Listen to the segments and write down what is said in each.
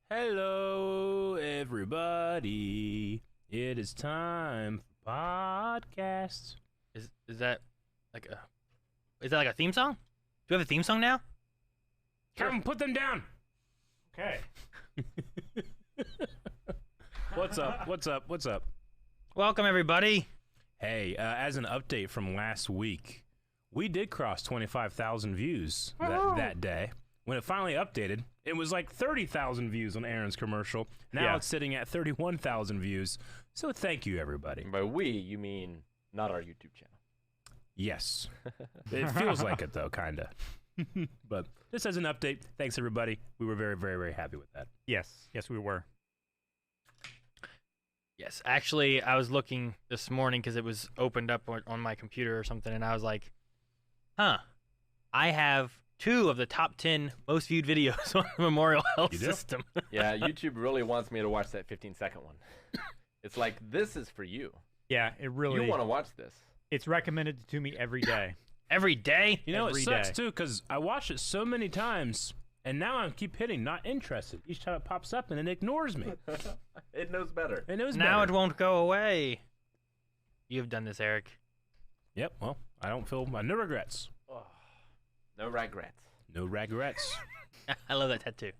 Hello, everybody. It is time for podcasts. Is that like a theme song? Do we have a theme song now? Come put them down. Okay. What's up? What's up? What's up? Welcome everybody. Hey, as an update from last week, we did cross 25,000 views that day. When it finally updated, it was like 30,000 views on Aaron's commercial. Now it's sitting at 31,000 views. So thank you, everybody. By we, you mean not our YouTube channel. Yes. It feels like it, though, kind of. But just as an update, thanks, everybody. We were very, very, very happy with that. Yes, we were. Yes, actually, I was looking this morning because it was opened up on my computer or something, and I was like, I have 2 of the top 10 most viewed videos on the Memorial Health System. Yeah, YouTube really wants me to watch that 15-second one. It's like, this is for you. Yeah, it really. You want to watch this. It's recommended to me every day. Every day? You know, Every it sucks, day. too, because I watched it so many times, and now I keep hitting not interested. Each time it pops up, and it ignores me. It knows better. It knows Now better. it won't go away. You've done this, Eric. Yep, well, I don't feel no regrets. Oh, no regrets. No regrets. I love that tattoo.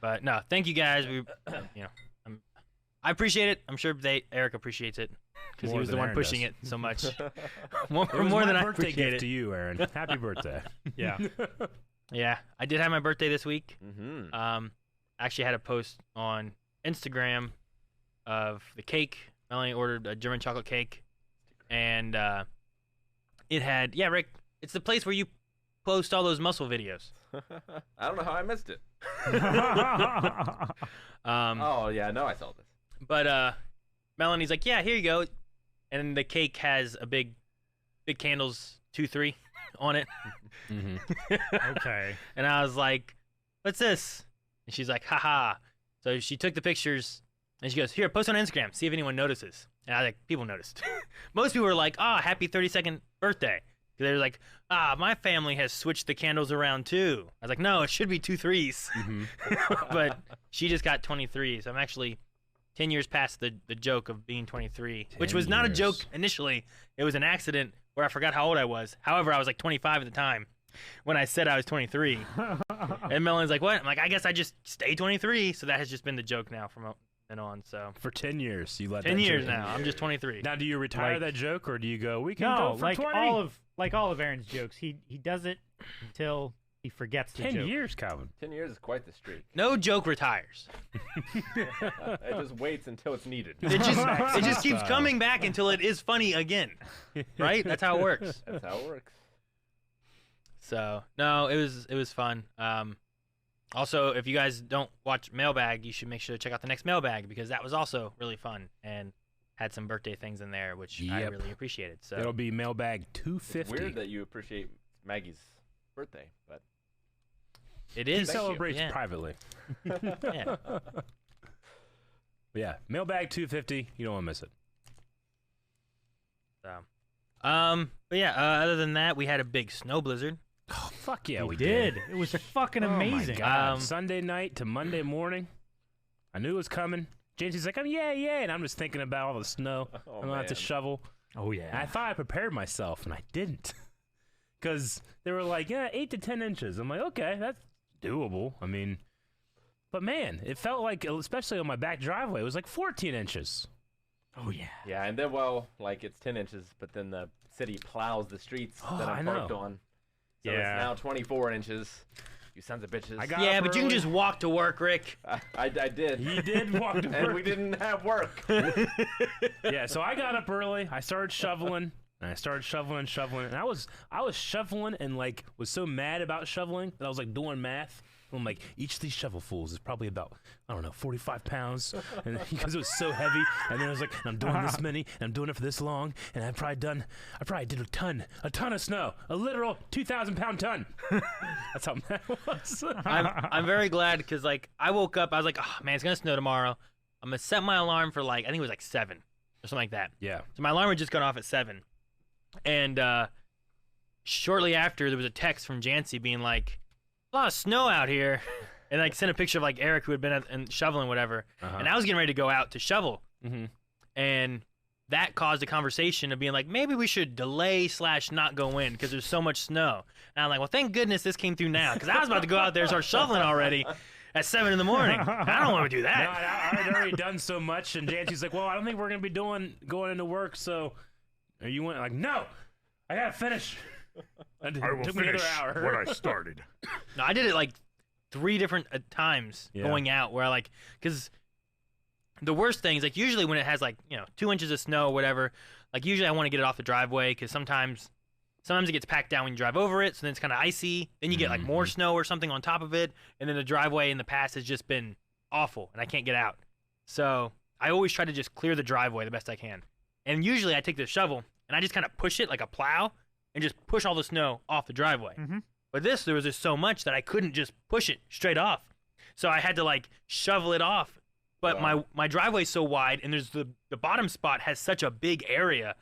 But no, thank you guys. I appreciate it. I'm sure Eric appreciates it because he More was the than one Aaron pushing does. it so much. It more was more my than I birthday appreciate gift it. to you, Aaron. Happy birthday. Yeah. Yeah, I did have my birthday this week. Mm-hmm. Actually had a post on Instagram of the cake. Melanie ordered a German chocolate cake, and it had Rick. It's the place where you post all those muscle videos. I don't know how I missed it. Um, Oh, yeah, no, I saw this. But Melanie's like, yeah, here you go, and the cake has a big candles 2-3 on it. Okay. And I was like, what's this? And she's like, haha. So she took the pictures and she goes, here, post on Instagram, see if anyone notices. And I was like, people noticed. Most people were like, happy 32nd birthday. Because they were like, my family has switched the candles around too. I was like, no, it should be 2 3s. But she just got 23. So I'm actually 10 years past the joke of being 23, which was not a joke initially. It was an accident where I forgot how old I was. However, I was like 25 at the time when I said I was 23. And Melanie's like, what? I'm like, I guess I just stay 23. So that has just been the joke now from then on. So For 10 years, you let 10 that years joke- now. I'm just 23. Now, do you retire Like- that joke, or do you go, we can No, go for like 20? all of Aaron's jokes, he does it until he forgets the 10 joke. years, Calvin. 10 years is quite the streak. No joke retires. It just waits until it's needed. It just keeps Style. coming back until it is funny again. Right? That's how it works. That's how it works. So no, it was fun. Also, if you guys don't watch Mailbag, you should make sure to check out the next Mailbag because that was also really fun and had some birthday things in there, which I Yep. really appreciated. So It'll be mailbag 250. It's weird that you appreciate Maggie's birthday, but it He is. celebrates yeah. privately. Yeah. But yeah, mailbag 250. You don't want to miss it. So, but yeah. Other than that, we had a big snow blizzard. Oh, fuck yeah, We we did. It was fucking Oh my amazing. God. Sunday night to Monday morning. I knew it was coming. James's like, yeah, and I'm just thinking about all the snow. Oh, I'm gonna have to man. shovel. Oh And I thought I prepared myself, and I didn't. Because they were like, 8 to 10 inches. I'm like, okay, that's doable. I mean, but man, it felt like, especially on my back driveway, it was like 14 inches. Oh yeah. yeah, and then, well, like it's 10 inches, but then the city plows the streets Oh, that I I'm parked know. on. So Yeah. it's now 24 inches. You sons of bitches. I got Yeah, up but you can early. just walk to work, Rick. I did. He did walk to And work. we didn't have work. Yeah, so I got up early. I started shoveling. And I started shoveling, and I was shoveling and like was so mad about shoveling that I was like doing math. I'm like, each of these shovelfuls is probably about, I don't know, 45 pounds, and because it was so heavy. And then I was like, I'm doing this many, and I'm doing it for this long, and I probably did a ton of snow, a literal 2,000-pound ton. That's how mad it was. I'm very glad because like I woke up, I was like, oh man, it's gonna snow tomorrow. I'm gonna set my alarm for like I think it was like 7 or something like that. Yeah. So my alarm had just gone off at 7, and shortly after there was a text from Jancy being like, a lot of snow out here. And like sent a picture of like Eric who had been and shoveling whatever. And I was getting ready to go out to shovel. And that caused a conversation of being like, maybe we should delay / not go in because there's so much snow. And I'm like, well, thank goodness this came through now because I was about to go out there and start shoveling already at 7 in the morning. I don't want to do No, that. I had already done so much, and Jancy's like, well, I don't think we're going to be going into work, so you went like, no, I got to finish. And I will took me another finish hour. what I started. No, I did it like 3 different times Yeah. going out where I like, because the worst thing is like usually when it has like, 2 inches of snow or whatever, like usually I want to get it off the driveway because sometimes it gets packed down when you drive over it, so then it's kind of icy. Then you get like more snow or something on top of it, and then the driveway in the past has just been awful, and I can't get out. So I always try to just clear the driveway the best I can. And usually I take the shovel, and I just kind of push it like a plow, and just push all the snow off the driveway. But there was just so much that I couldn't just push it straight off. So I had to like shovel it off. But my driveway's so wide, and there's the bottom spot has such a big area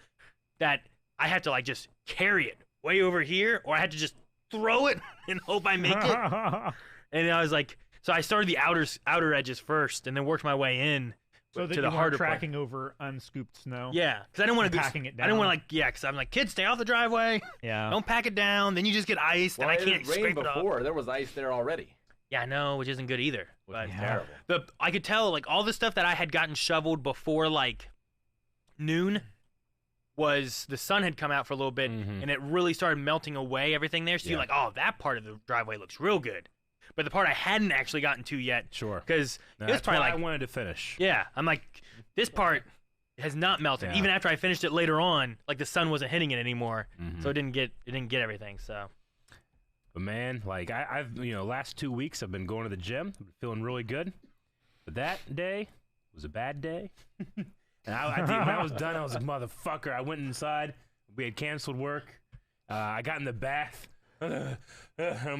that I had to like just carry it way over here, or I had to just throw it and hope I make it. And I was like, so I started the outer edges first, and then worked my way in So that to the you weren't harder part. tracking over unscooped snow. Yeah, because I didn't want to packing it I didn't want down. to because I'm like, kids, stay off the driveway. Yeah. Don't pack it down. Then you just get ice, Well, and I it can't had scrape rained it off. before. There was ice there already. Yeah, I know, which isn't good either. Which But is terrible. I could tell like all the stuff that I had gotten shoveled before like noon was the sun had come out for a little bit, and it really started melting away everything there. So you're like, oh, that part of the driveway looks real good. But the part I hadn't actually gotten to yet, Sure. because No, it was that's probably why like, I wanted to finish. yeah, I'm like, this part has not melted. Yeah. Even after I finished it later on, like the sun wasn't hitting it anymore, so it didn't get everything. So But man, like I've last 2 weeks I've been going to the gym, I've been feeling really good. But that day was a bad day. And when I was done, I was like, motherfucker. I went inside. We had canceled work. I got in the bath. On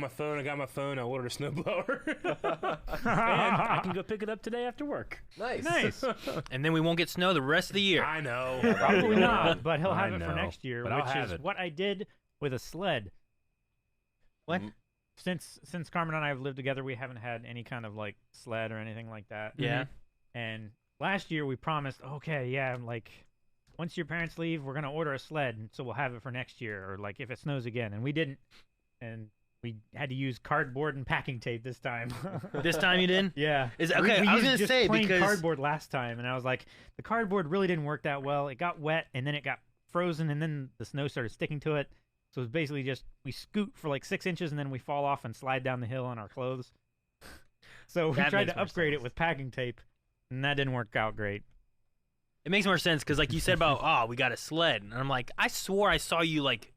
my phone, I got my phone. I ordered a snowblower, and I can go pick it up today after work. Nice. and then we won't get snow the rest of the year. I know. Probably not, but he'll I have it for know, next year, but I'll which have is it. what I did with a sled. What? Since Carmen and I have lived together, we haven't had any kind of like sled or anything like that. Yeah. And last year we promised, okay, yeah, like once your parents leave, we're gonna order a sled, and so we'll have it for next year, or like if it snows again. And we didn't, and we had to use cardboard and packing tape this time. This time you didn't? Yeah. Okay, I was used gonna just say, plain because- cardboard last time, and I was like, the cardboard really didn't work that well. It got wet, and then it got frozen, and then the snow started sticking to it. So it's basically just we scoot for like 6 inches, and then we fall off and slide down the hill on our clothes. So we That tried makes to more upgrade sense. it with packing tape, and that didn't work out great. It makes more sense because, like you said about, we got a sled, and I'm like, I swore I saw you like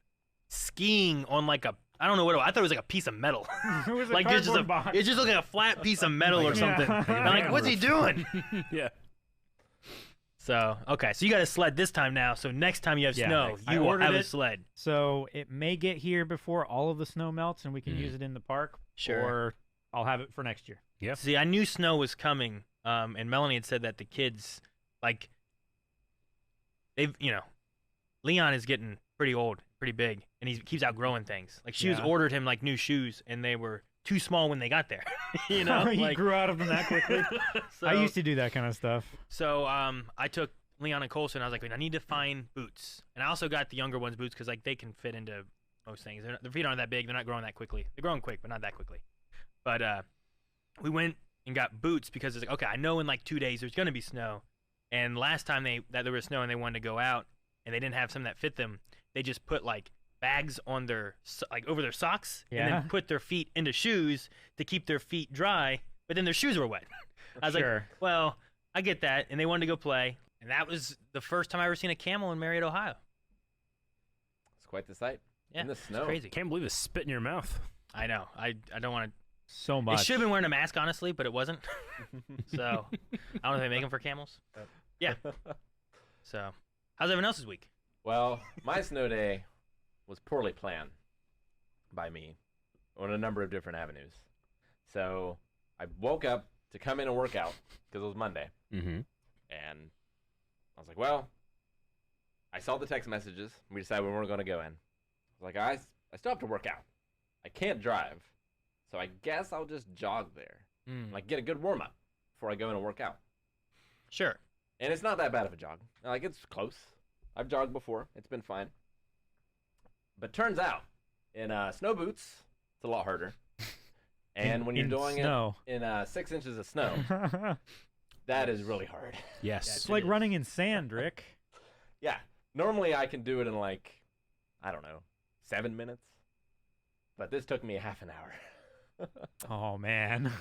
skiing on like I don't know what it was. I thought it was like a piece of metal. It was a like just cardboard box. it just looked like a flat piece of metal or Yeah. something. And I'm like, what's he doing? Yeah. So okay, so you got a sled this time now. So next time you have Yeah, snow, I you will ordered have a it. sled. So it may get here before all of the snow melts, and we can use it in the park. Sure. Or I'll have it for next year. Yep. See, I knew snow was coming, and Melanie had said that the kids, like, Leon is getting pretty old, pretty big, and he keeps outgrowing things. Like, she was Yeah. ordered him, like, new shoes, and they were too small when they got there, He like, grew out of them that quickly. so, I used to do that kind of stuff. So, I took Leon and Colson, I was like, I need to find boots. And I also got the younger ones boots because, like, they can fit into most things. Their feet aren't that big. They're not growing that quickly. They're growing quick, but not that quickly. But we went and got boots because it's like, okay, I know in like 2 days there's going to be snow. And last time that there was snow and they wanted to go out and they didn't have some that fit them, they just put like bags on over their socks and Yeah. then put their feet into shoes to keep their feet dry, but then their shoes were wet. I was like, Sure. well, I get that. And they wanted to go play. And that was the first time I ever seen a camel in Marietta, Ohio. It's quite the sight. Yeah, In the it's snow. crazy. Can't believe it spit in your mouth. I know. I don't want to. So They much. should have been wearing a mask, honestly, but it wasn't. So I don't know if they make them for camels. But yeah. So how's everyone else's week? Well, my snow day was poorly planned by me on a number of different avenues. So I woke up to come in and work out because it was Monday. Mm-hmm. And I was like, well, I saw the text messages. We decided we weren't going to go in. I was like, I still have to work out. I can't drive. So I guess I'll just jog there. Mm. Like, get a good warm-up before I go in and work out. Sure. And it's not that bad of a jog. Like, it's close. I've jogged before. It's been fine. But turns out, in snow boots, it's a lot harder. And when you're in doing snow. it in 6 inches of snow, that is really hard. Yes. It's like running in sand, Rick. Yeah. Normally I can do it in like, I don't know, 7 minutes. But this took me a half an hour. Oh man,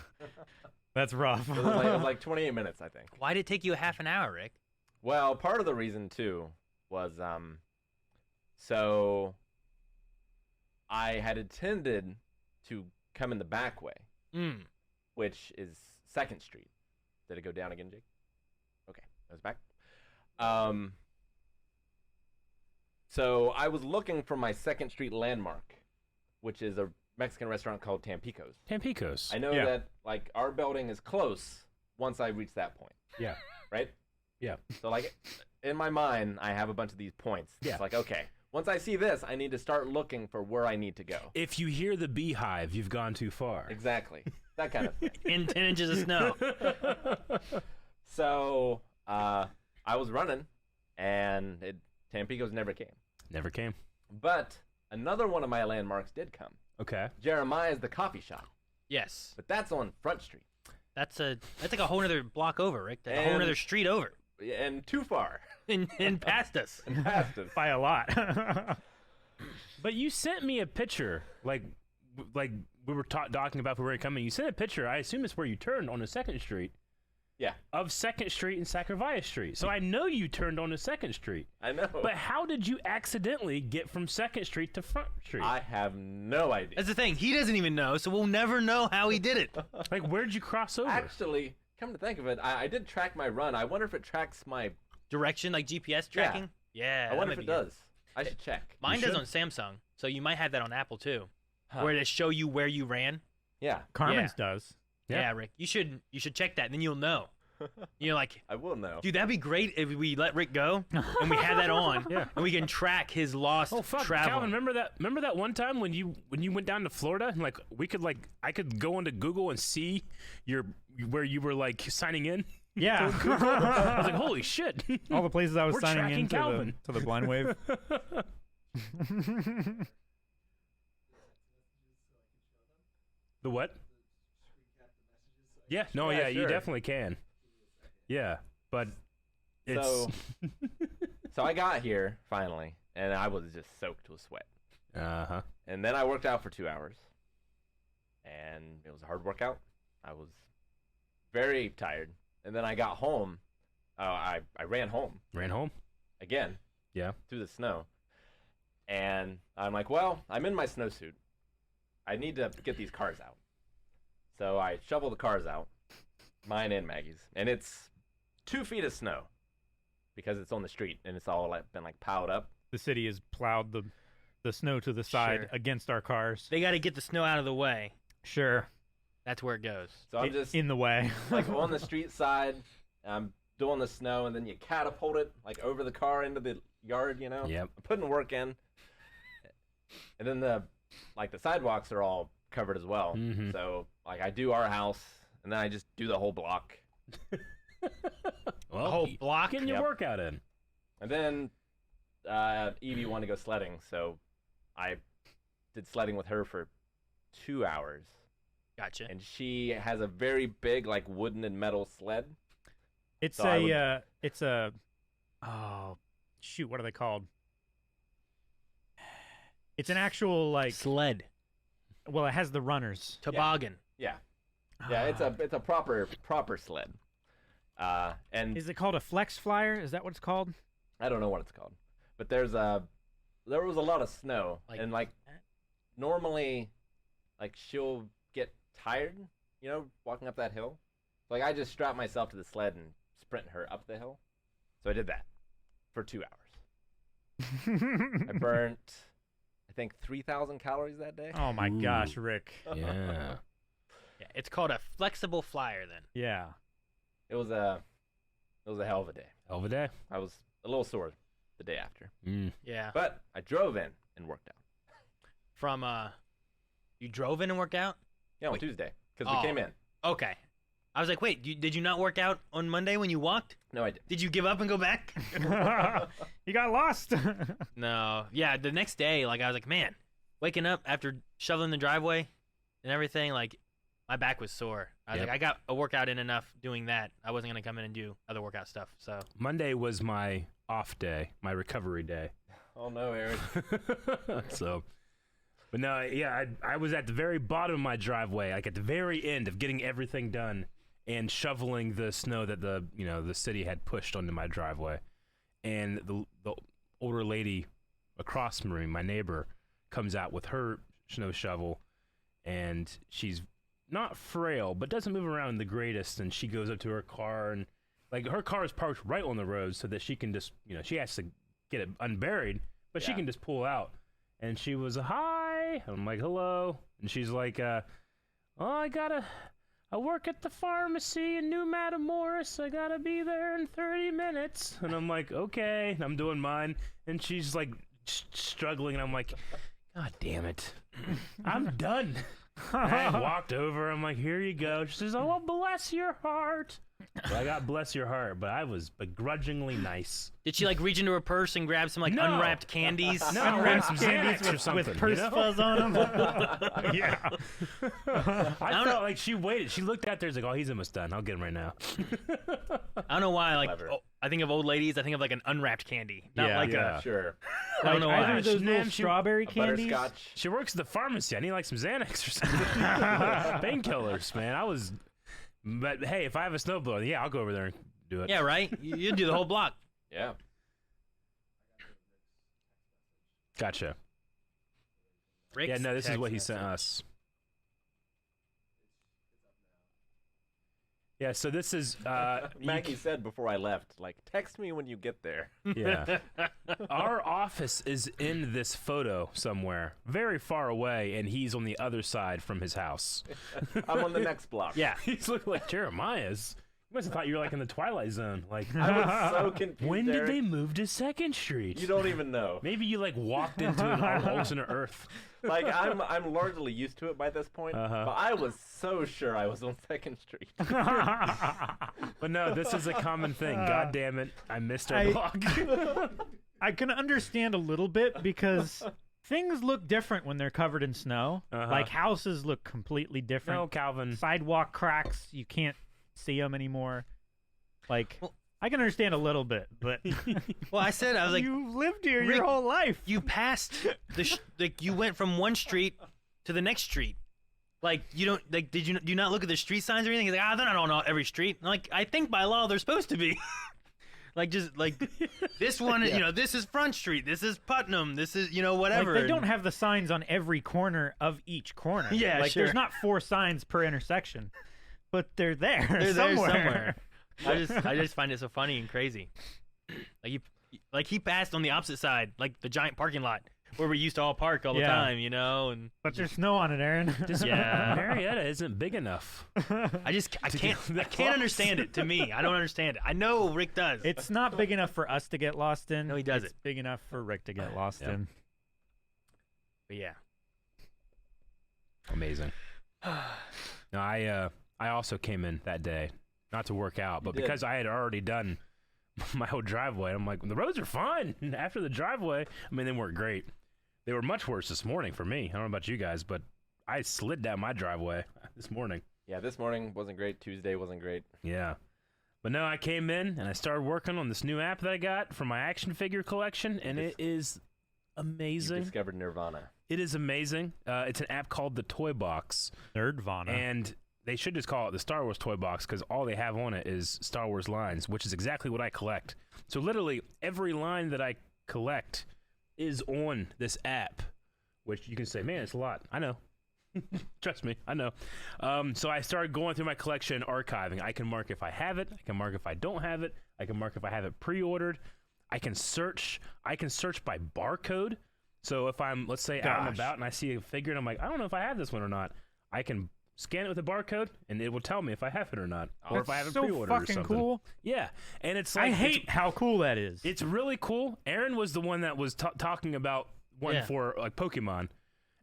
that's rough. It was like 28 minutes, I think. Why did it take you a half an hour, Rick? Well, part of the reason too was so I had intended to come in the back way, which is 2nd Street. Did it go down again, Jake? Okay, that was back. So I was looking for my 2nd Street landmark, which is a Mexican restaurant called Tampico's. Tampico's. I know that like our building is close once I reach that point. Yeah. Right? Yeah. So like in my mind, I have a bunch of these points. Yeah. It's like, okay, once I see this, I need to start looking for where I need to go. If you hear the beehive, you've gone too far. Exactly. That kind of thing. In 10 inches of snow. So I was running, and Tampico's never came. Never came. But another one of my landmarks did come. Okay. Jeremiah's the coffee shop. Yes. But that's on Front Street. That's like a whole other block over, Rick. That's a whole And- other street over. And too far. And past us. And past us. By a lot. But you sent me a picture, like we were talking about where we were coming. You sent a picture. I assume it's where you turned on the 2nd Street. Yeah. Of 2nd Street and Sacravia Street. So I know you turned on to 2nd Street. I know. But how did you accidentally get from 2nd Street to Front Street? I have no idea. That's the thing. He doesn't even know, so we'll never know how he did it. Like, where'd you cross over? Actually, come to think of it, I did track my run. I wonder if it tracks my... Direction, like GPS tracking? Yeah. I wonder that if might it be good. does. I should check. Mine You does should. on Samsung, so you might have that on Apple too, Huh. where it show you where you ran. Yeah, Carmen's does. Yeah. Yeah, Rick. You should check that, then you'll know. You're like, I will know. dude, that'd be great if we let Rick go and we have that on, Yeah. and we can track his lost Oh fuck, travel. Calvin! Remember that one time when you went down to Florida and like I could go into Google and see where you were like signing in. Yeah. I was like, holy shit! All the places I was We're signing tracking in Calvin. to the blind wave. The what? Yeah, no, Yeah, yeah, you sure. definitely can. Yeah, but it's So, so I got here finally, and I was just soaked with sweat. uh-huh. And then I worked out for 2 hours, and it was a hard workout. I was very tired, and then I got home. I ran home Ran home. again Yeah. through the snow, and I'm like, well, I'm in my snowsuit. I need to get these cars out. So I shovel the cars out, mine and Maggie's, and it's 2 feet of snow because it's on the street and it's all like been like piled up. The city has plowed the snow to the side Sure. against our cars. They got to get the snow out of the way. Sure. That's where it goes. So I'm just in the way. like on the street side. I'm doing the snow, and then you catapult it like over the car into the yard. You know. Yep. I'm putting work in, and then the sidewalks are all covered as well. Mhm. So like I do our house, and then I just do the whole block, Well, The whole block. getting your Yep. workout in. and then Evie wanted to go sledding, so I did sledding with her for 2 hours. Gotcha. And she has a very big like wooden and metal sled. It's So I would- oh shoot, what are they called? It's an actual like Sled. well, it has the runners. Toboggan. Yeah, it's a proper sled. And Is it called a flex flyer? Is that what it's called? I don't know what it's called, but there was a lot of snow, Like and like that? normally, like she'll get tired, you know, walking up that hill. Like I just strapped myself to the sled and sprint her up the hill. So I did that for 2 hours. I burnt, I think 3,000 calories that day. Oh my Ooh. gosh, Rick. Yeah. Yeah, it's called a flexible flyer then. Yeah. It was a hell of a day. Hell of a day. I was a little sore the day after, Mm. Yeah. but I drove in and worked out. From you drove in and worked out? Yeah, on Wait. Tuesday because Oh. we came in. Okay. I was like, wait, did you not work out on Monday when you walked? No, I did. Did you give up and go back? You got lost. No. Yeah, the next day, like I was like, man, waking up after shoveling the driveway and everything, like my back was sore. I was Yep. like, I got a workout in enough doing that. I wasn't gonna come in and do other workout stuff. So Monday was my off day, my recovery day. Oh no, Aaron. So, but no, yeah, I was at the very bottom of my driveway, like at the very end of getting everything done and shoveling the snow that the city had pushed onto my driveway. And the older lady across from me, my neighbor, comes out with her snow shovel, and she's not frail, but doesn't move around the greatest. And she goes up to her car, and like her car is parked right on the road so that she can just, she has to get it unburied, but she Yeah. can just pull out. And she was, hi. I'm like, hello. And she's like, I work at the pharmacy in New Matamoros. I gotta be there in 30 minutes. And I'm like, okay. And I'm doing mine. And she's like struggling. And I'm like, God damn it. I'm done. And I walked over. I'm like, here you go. She says, oh, well, bless your heart. So I got bless your heart, but I was begrudgingly nice. did she like reach into her purse and grab some like No. unwrapped candies? No, Unwrapped some candies Xanax or with something, purse you know? fuzz on them. Yeah. I felt like she waited. She looked out there. She's like, oh, he's almost done. I'll get him right now. I don't know why. Like, Clever. I think of old ladies. I think of like an unwrapped candy, not Yeah. like Yeah. Sure. I don't know Like, why. either those little She- strawberry A candies. butterscotch. She works at the pharmacy. I need like some Xanax or something. Painkillers, man. But hey, if I have a snowblower, yeah, I'll go over there and do it. Yeah, right. You do the whole block. Yeah. Gotcha. Rick's Yeah, no, this is text what he sent message. us. Yeah, so this is Maggie said before I left, like, text me when you get there. yeah. Our office is in this photo somewhere, very far away, and he's on the other side from his house. I'm on the next block. Yeah. He's looking like Jeremiah's. You must have thought you were like in the Twilight Zone. Like, I was so confused. when did Eric. they move to 2nd Street? You don't even know. Maybe you like walked into an alternate Earth. Like, I'm largely used to it by this point, Uh-huh. but I was so sure I was on 2nd Street. But no, this is a common thing. God damn it, I missed our I- block. I can understand a little bit because things look different when they're covered in snow. Uh-huh. Like houses look completely different. No, Calvin. Sidewalk cracks, you can't see them anymore. Like, Well- I can understand a little bit, but Well, I said I was like, you've lived here Rick, your whole life. you passed like you went from one street to the next street. Like you don't like do you not look at the street signs or anything? He's like, they're not on every street. I'm like, I think by law they're supposed to be. Like just like this one, this is Front Street, this is Putnam, this is whatever. Like, they don't have the signs on every corner of each corner. Yeah, like sure. there's not 4 signs per intersection, but they're there. They're there somewhere. somewhere. I just find it so funny and crazy. Like he passed on the opposite side, like the giant parking lot where we used to all park all the Yeah. time, and But there's snow on it, Aaron. Yeah. Marietta isn't big enough. I can't that can't close. understand it. To me, I don't understand it. I know Rick does. It's not big enough for us to get lost in. No, he does It's it. big enough for Rick to get lost Yeah. in. But yeah. Amazing. No, I also came in that day, not to work out, but did. because I had already done my whole driveway. I'm like, the roads are fine. After the driveway, I mean, they weren't great. They were much worse this morning for me. I don't know about you guys, but I slid down my driveway this morning. Yeah, this morning wasn't great. Tuesday wasn't great. Yeah. But no, I came in and I started working on this new app that I got for my action figure collection, and it is You amazing. discovered Nirvana. It is amazing. It's an app called the Toy Box, Nerdvana. and they should just call it the Star Wars Toy Box because all they have on it is Star Wars lines, which is exactly what I collect. So literally every line that I collect is on this app, which you can say, man, it's a lot. I know. Trust me, I know. So I started going through my collection and archiving. I can mark if I have it. I can mark if I don't have it. I can mark if I have it pre-ordered. I can search by barcode. So if I'm, let's say, out and Gosh. about and I see a figure and I'm like, I don't know if I have this one or not, I can scan it with a barcode and it will tell me if I have it or not, or if I have it so pre-ordered or fucking something. cool. Yeah, and it's like I hate how cool that is. it's really cool. Aaron was the one that was talking about one Yeah. for like Pokemon,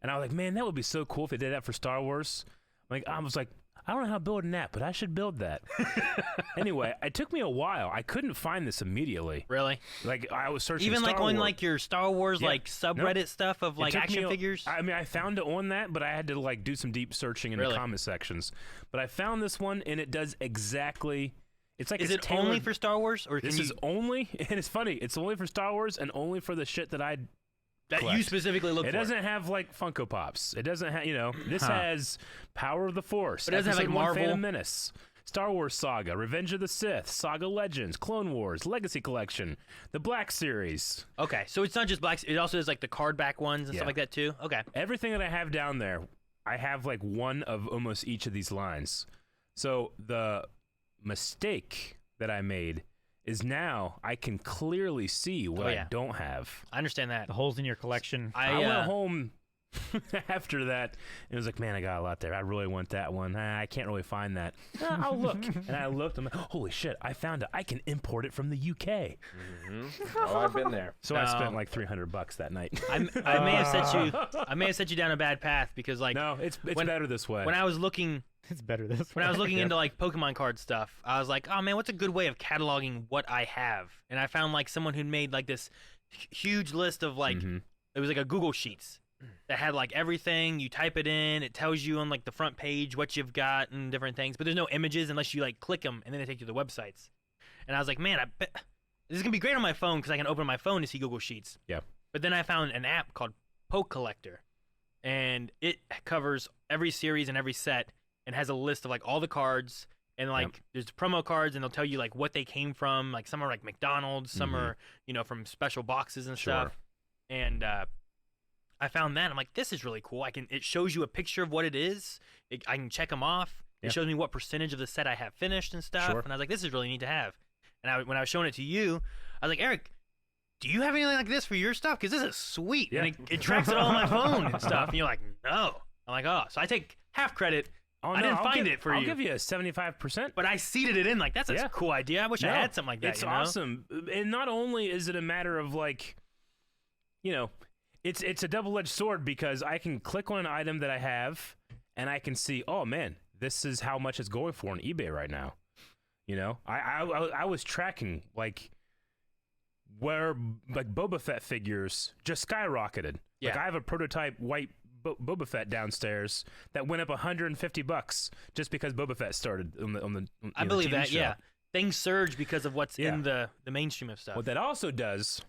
and I was like, man, that would be so cool if they did that for Star Wars. Like I was like, I don't know how to build an app, but I should build that. Anyway, it took me a while. I couldn't find this immediately. Really? Like I was searching Even like Star on Wars. like your Star Wars Yeah. like subreddit stuff of It like took me action a- figures. I mean, I found it on that, but I had to like do some deep searching in Really? the comment sections. But I found this one, and it does exactly. It's like Is it's it only tailored- for Star Wars, or This can is you, only, and it's funny. It's only for Star Wars and only for the shit that I. that you collect. specifically look It for? doesn't have like Funko Pops. It doesn't have, this Huh. has Power of the Force. But it doesn't have, like, Episode 1 Marvel? Phantom Menace, Star Wars Saga, Revenge of the Sith, Saga Legends, Clone Wars, Legacy Collection, the Black Series. Okay, so it's not just black. It also has like the card back ones and Yeah. stuff like that too. Okay. Everything that I have down there, I have like one of almost each of these lines. So the mistake that I made is now I can clearly see what yeah. I don't have. I understand that. The holes in your collection. I went home after that and it was like, man, I got a lot there. I really want that one. I can't really find that. I'll look. And I looked. I'm like, holy shit, I found it. I can import it from the UK. Oh, I've been there. So I spent like $300 that night. I may have set you down a bad path because like No, it's when- better this way. when I was looking It's better this when I was way. looking into like Pokemon card stuff, I was like, oh man, what's a good way of cataloging what I have? And I found like someone who'd made like this huge list of like Mhm. it was like a Google Sheets that had like everything. You type it in, it tells you on like the front page what you've got and different things. But there's no images unless you like click them, and then they take you to the websites. And I was like, man, I bet this is gonna be great on my phone because I can open my phone to see Google Sheets. Yeah. But then I found an app called Poke Collector, and it covers every series and every set, and has a list of like all the cards. And like there's promo cards, and they'll tell you like what they came from. Like some are like McDonald's, some are from special boxes and Sure. stuff. And I found that I'm like, this is really cool. It shows you a picture of what it is. I can check them off. Yeah. It shows me what percentage of the set I have finished and stuff. Sure. And I was like, this is really neat to have. And when I was showing it to you, I was like, Eric, do you have anything like this for your stuff? Because this is sweet. Yeah. And it tracks it all on my phone and stuff. And you're like, no. I'm like, oh. So I take half credit. Oh, I no, didn't I'll find give- it for I'll you. give you a 75%. But I seeded it in like, that's a Yeah. cool idea. I wish I No, had something like that. It's you know? awesome. And not only is it a matter of like, it's a double-edged sword because I can click on an item that I have and I can see, oh man, this is how much it's going for on eBay right now. I was tracking like where like Boba Fett figures just skyrocketed. Like Yeah. I have a prototype white Boba Fett downstairs that went up $150 just because Boba Fett started on the I believe TV that, show. yeah. Things surge because of what's Yeah. in the mainstream of stuff. What that also does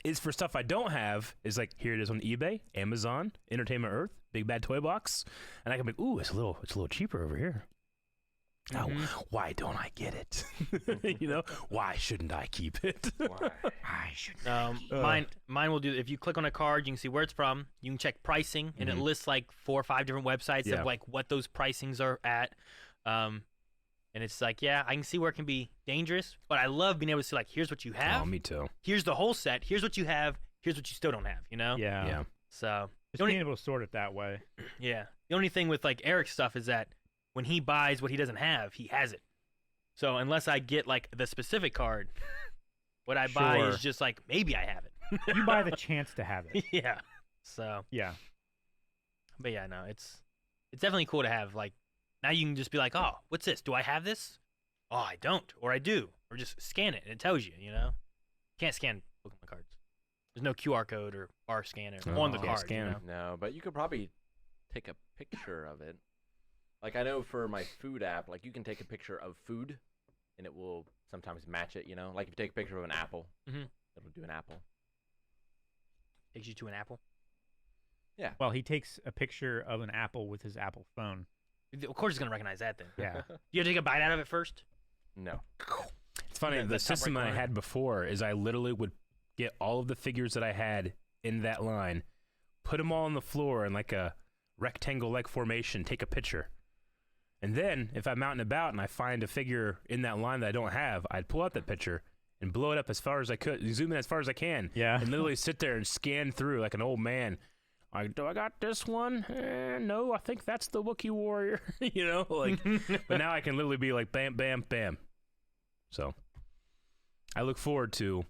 is for stuff I don't have is like here it is on eBay, Amazon, Entertainment Earth, Big Bad Toy Box, and I can be ooh, it's a little cheaper over here. Now, why don't I get it? Why shouldn't I keep it? Why? I should. Mine will do. If you click on a card, you can see where it's from. You can check pricing, and it lists like 4 or 5 different websites Yeah. of like what those pricings are at. And it's like, yeah, I can see where it can be dangerous, but I love being able to see like, here's what you have. Oh, me too. Here's the whole set. Here's what you have. Here's what you still don't have. Yeah. Yeah. So Just being able to sort it that way. yeah. The only thing with like Eric's stuff is that when he buys what he doesn't have, he has it. So unless I get like the specific card, what I buy Sure. is just like maybe I have it. You buy the chance to have it. Yeah. So, Yeah. but yeah, no, it's definitely cool to have. Like now you can just be like, oh, what's this? Do I have this? Oh, I don't, or I do, or just scan it and it tells you. Can't scan Pokemon cards. There's no QR code or bar scanner on the can't card. scan you it. know? No, but you could probably take a picture of it. Like I know for my food app, like you can take a picture of food, and it will sometimes match it. Like if you take a picture of an apple, it'll do an apple. Takes you to an Apple. Well, he takes a picture of an apple with his Apple phone. Of course, it's gonna recognize that then. Yeah. You have to take a bite out of it first. No. It's funny. Yeah, The the top system right that I corner. had before is I literally would get all of the figures that I had in that line, put them all on the floor in like a rectangle-like formation, take a picture. And then, if I'm out and about and I find a figure in that line that I don't have, I'd pull out that picture and blow it up as far as I could, zoom in as far as I can, Yeah. and literally sit there and scan through like an old man. Like, do I got this one? No, I think that's the Wookiee warrior. But now I can literally be like, bam, bam, bam. So, I look forward to.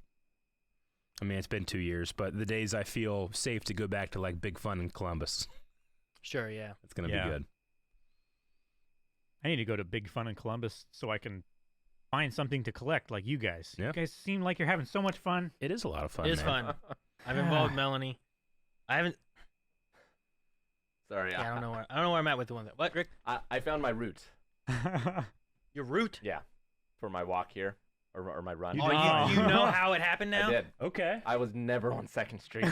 I mean, it's been 2 years, but the days I feel safe to go back to like Big Fun in Columbus. Sure, yeah. It's gonna Yeah. be good. I need to go to Big Fun in Columbus so I can find something to collect like you guys. Yeah. You guys seem like you're having so much fun. It is a lot of fun. It is man. fun. I've involved Melanie. I haven't. Sorry. Yeah, I don't know where I'm at with the one that. What, Rick? I found my route. Your route? Yeah, for my walk here or my run. You Oh, did. you know how it happened now? I did. Okay. I was never on 2nd Street. You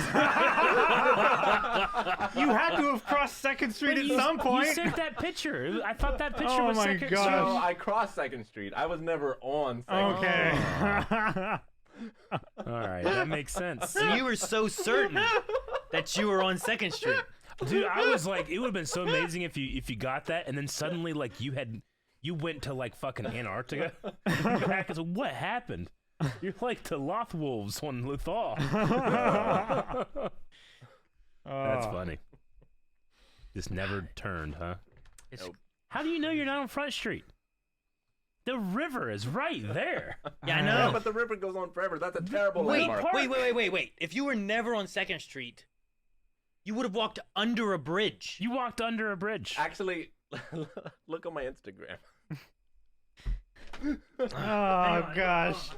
had to have crossed 2nd Street at some point. You sent that picture. I thought that picture Oh was my 2nd gosh. Street. So I crossed 2nd Street. I was never on 2nd Okay. All right, that makes sense. And you were so certain that you were on 2nd Street. Dude, I was like, it would have been so amazing if you got that, and then suddenly like you went to like fucking Antarctica. Back as what happened? You're like the Loth Wolves on Luthor. That's funny. Just never turned, huh? It's- How do you know you're not on Front Street? The river is right there. Yeah, I Yeah, know. but the river goes on forever. That's a terrible Wait, landmark. wait. If you were never on 2nd Street, you would have walked under a bridge. You walked under a bridge. Actually, look on my Instagram. Oh gosh.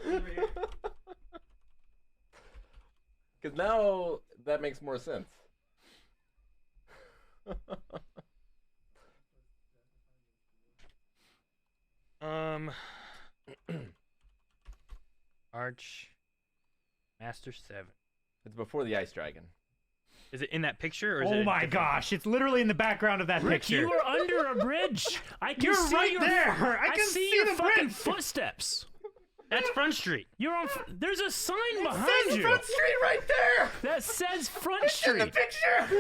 Because now that makes more sense. Arch Master 7. It's before the Ice Dragon. Is it in that picture or is it Oh a my different- gosh! It's literally in the background of that Rick, picture. you were under a bridge. I can You're see right your, there. I can see see your the fucking bridge. footsteps. That's Front Street. You're on. There's a sign behind Says you Front Street right there. that says Front In the Street. picture.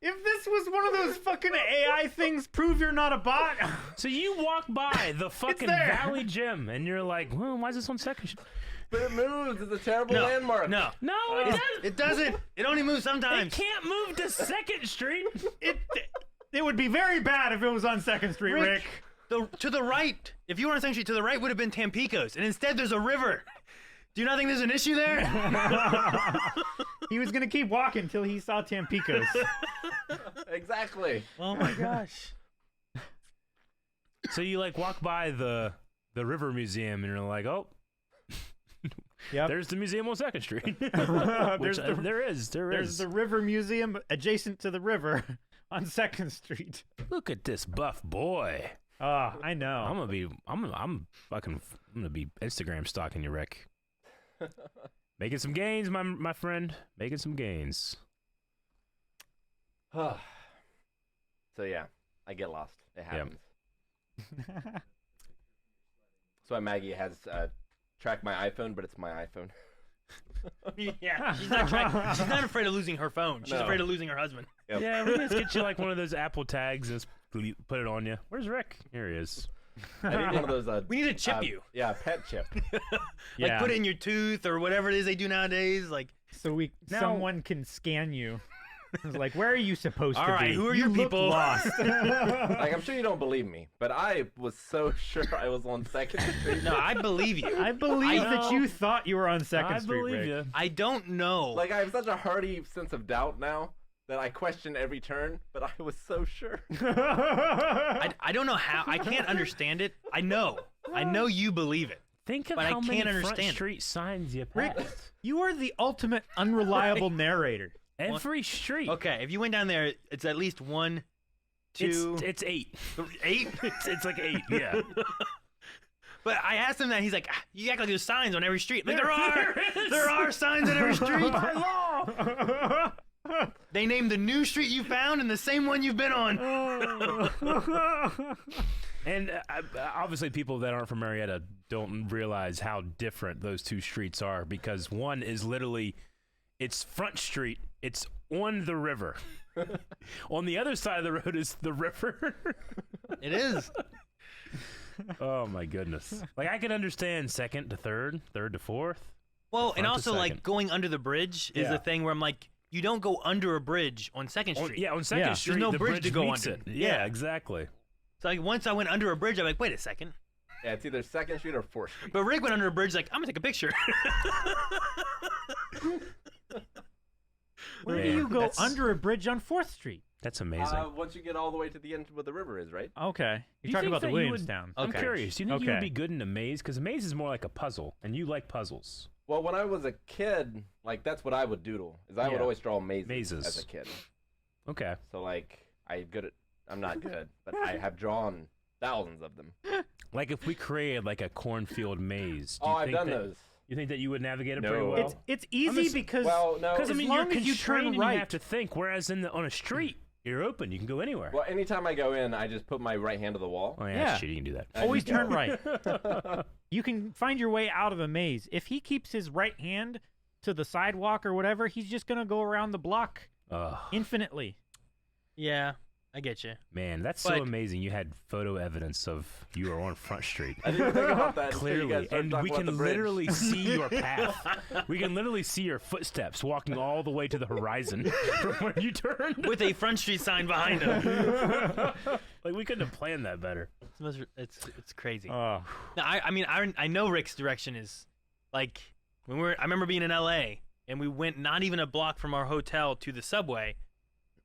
If this was one of those fucking AI things, prove you're not a bot. So you walk by the fucking there. Valley Gym, and you're like, well, why is this on 2nd Street? But it moves. It's a terrible No, landmark. no. No, it doesn't. It doesn't. It only moves It sometimes. can't move to 2nd Street. It would be very bad if it was on 2nd Street, Rick. To the right, if you were on 2nd Street, to the right would have been Tampico's, and instead there's a river. Do you not think there's an issue there? He was gonna keep walking till he saw Tampico's. Exactly. Oh my gosh. So you like walk by the River Museum, and you're like, oh, Yep. there's the museum on 2nd Street. Which, there is. There's the River Museum adjacent to the river on 2nd Street. Look at this buff boy. Oh, I know. I'm gonna be Instagram stalking you, Rick. Making some gains, my friend. Making some gains. So yeah, I get lost. It happens. That's why Maggie has tracked my iPhone, but it's my iPhone. Yeah, she's not afraid of losing her phone. She's No. afraid of losing her husband. Yep. Yeah, we just get you like one of those Apple tags and just put it on you. Where's Rick? Here he is. I need one of those. We need to chip you. Yeah, pet chip. Like put it in your tooth or whatever it is they do nowadays. Like, So Now- someone can scan you. It's like, where are you supposed all to right, be? who are You your look people? Lost. Like, I'm sure you don't believe me, but I was so sure I was on 2nd Street. no, I believe you. I believe I that know. you thought you were on 2nd I Street, believe Rick. you. I don't know. Like, I have such a hearty sense of doubt now that I question every turn, but I was so sure. I don't know how. I can't understand it. I know you believe it. Think of But I how many can't Front understand. Street signs you Rick, passed. you are the ultimate unreliable narrator. Every street. Okay, if you went down there, it's at least 1, 2, It's 8. 8. It's like 8. Yeah. But I asked him that. He's like, you act like there's signs on every street. Like, there There are is. signs on every street. By law. They named the new street you found and the same one you've been on. And obviously, people that aren't from Marietta don't realize how different those two streets are, because one is literally, it's Front Street. It's on the river. On the other side of the road is the river. It is. Oh my goodness! Like, I can understand 2nd to 3rd, 3rd to 4th. Well, and Front to also like second. going under the bridge is Yeah. the thing where I'm like, you don't go under a bridge on 2nd Street. Yeah, on 2nd Yeah. Street, There's no the bridge to go meets under. it. Yeah, Yeah. exactly. So like once I went under a bridge, I'm like, wait a second. Yeah, it's either 2nd Street or 4th Street. But Rick went under a bridge, like, I'm gonna take a picture. Where do Man, you go that's- under a bridge on 4th Street? That's amazing. Once you get all the way to the end where the river is, right? Okay. Do You're you talking think about the that you would- Williamstown. I'm Okay. curious. Do you think you would Okay. be good in a maze? Because a maze is more like a puzzle, and you like puzzles. Well, when I was a kid, like that's what I would doodle. Is I would Yeah. always draw mazes, Mazes. as a kid. Okay. So like I'm not good, but I have drawn thousands of them. Like if we created like a cornfield maze. Do Oh, you I've think done that, those. You think that you would navigate it No. pretty well? It's easy just- because Well, no. Because I as mean, long you're as you turn constrained and right. you have to think. Whereas on a street, you're open. You can go anywhere. Well, anytime I go in, I just put my right hand to the wall. Oh yeah, Yeah. shit, you can do that. and always go. turn right. You can find your way out of a maze. If he keeps his right hand to the sidewalk or whatever, he's just gonna go around the block Ugh, infinitely. Yeah, I get you. man, that's so But- amazing. You had photo evidence of you were on Front Street. I didn't think about that. until you Clearly, guys started and talking we about can the bridge. literally see your path. We can literally see your footsteps walking all the way to the horizon from where you turned. With a Front Street sign behind him. Like we couldn't have planned that better. It's crazy. Oh, No, I mean, I know Rick's direction is like when I remember being in LA and we went not even a block from our hotel to the subway,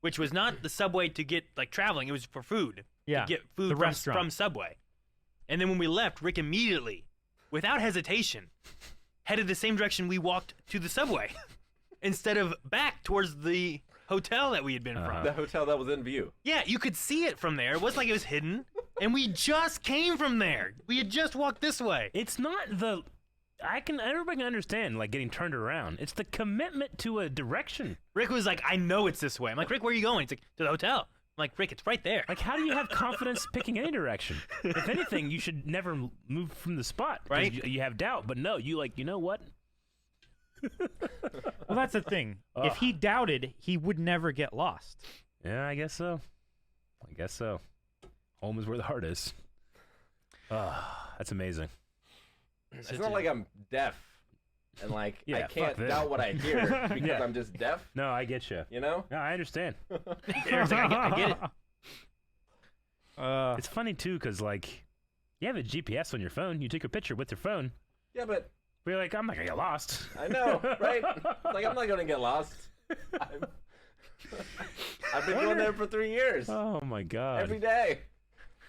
which was not the subway to get like traveling. It was for food. yeah. To get food the from, restaurant. from Subway. And then when we left, Rick immediately, without hesitation, headed the same direction we walked to the subway instead of back towards the hotel that we had been from. The hotel that was in view. Yeah, you could see it from there. It wasn't like it was hidden. And we just came from there. We had just walked this way. It's not the. Everybody can understand like getting turned around. It's the commitment to a direction. Rick was like, I know it's this way. I'm like, Rick, where are you going? He's like, to the hotel. I'm like, Rick, it's right there. Like, how do you have confidence picking any direction? If anything, you should never move from the spot, 'cause Right? You have doubt, but no, you know what? Well, that's the thing. If he doubted, he would never get lost. Yeah, I guess so. Home is where the heart is. That's amazing. It's not like I'm deaf and like Yeah, I fuck can't that. doubt what I hear because Yeah. I'm just deaf. No, I get you. You know? No, I understand. Eric's like, I get it. It's funny too, cause like you have a GPS on your phone. You take a picture with your phone. Yeah, but But you're like, I'm not gonna get lost. I know, right? Like I'm not gonna get lost. I've been going there for 3 years. Oh my god. Every day.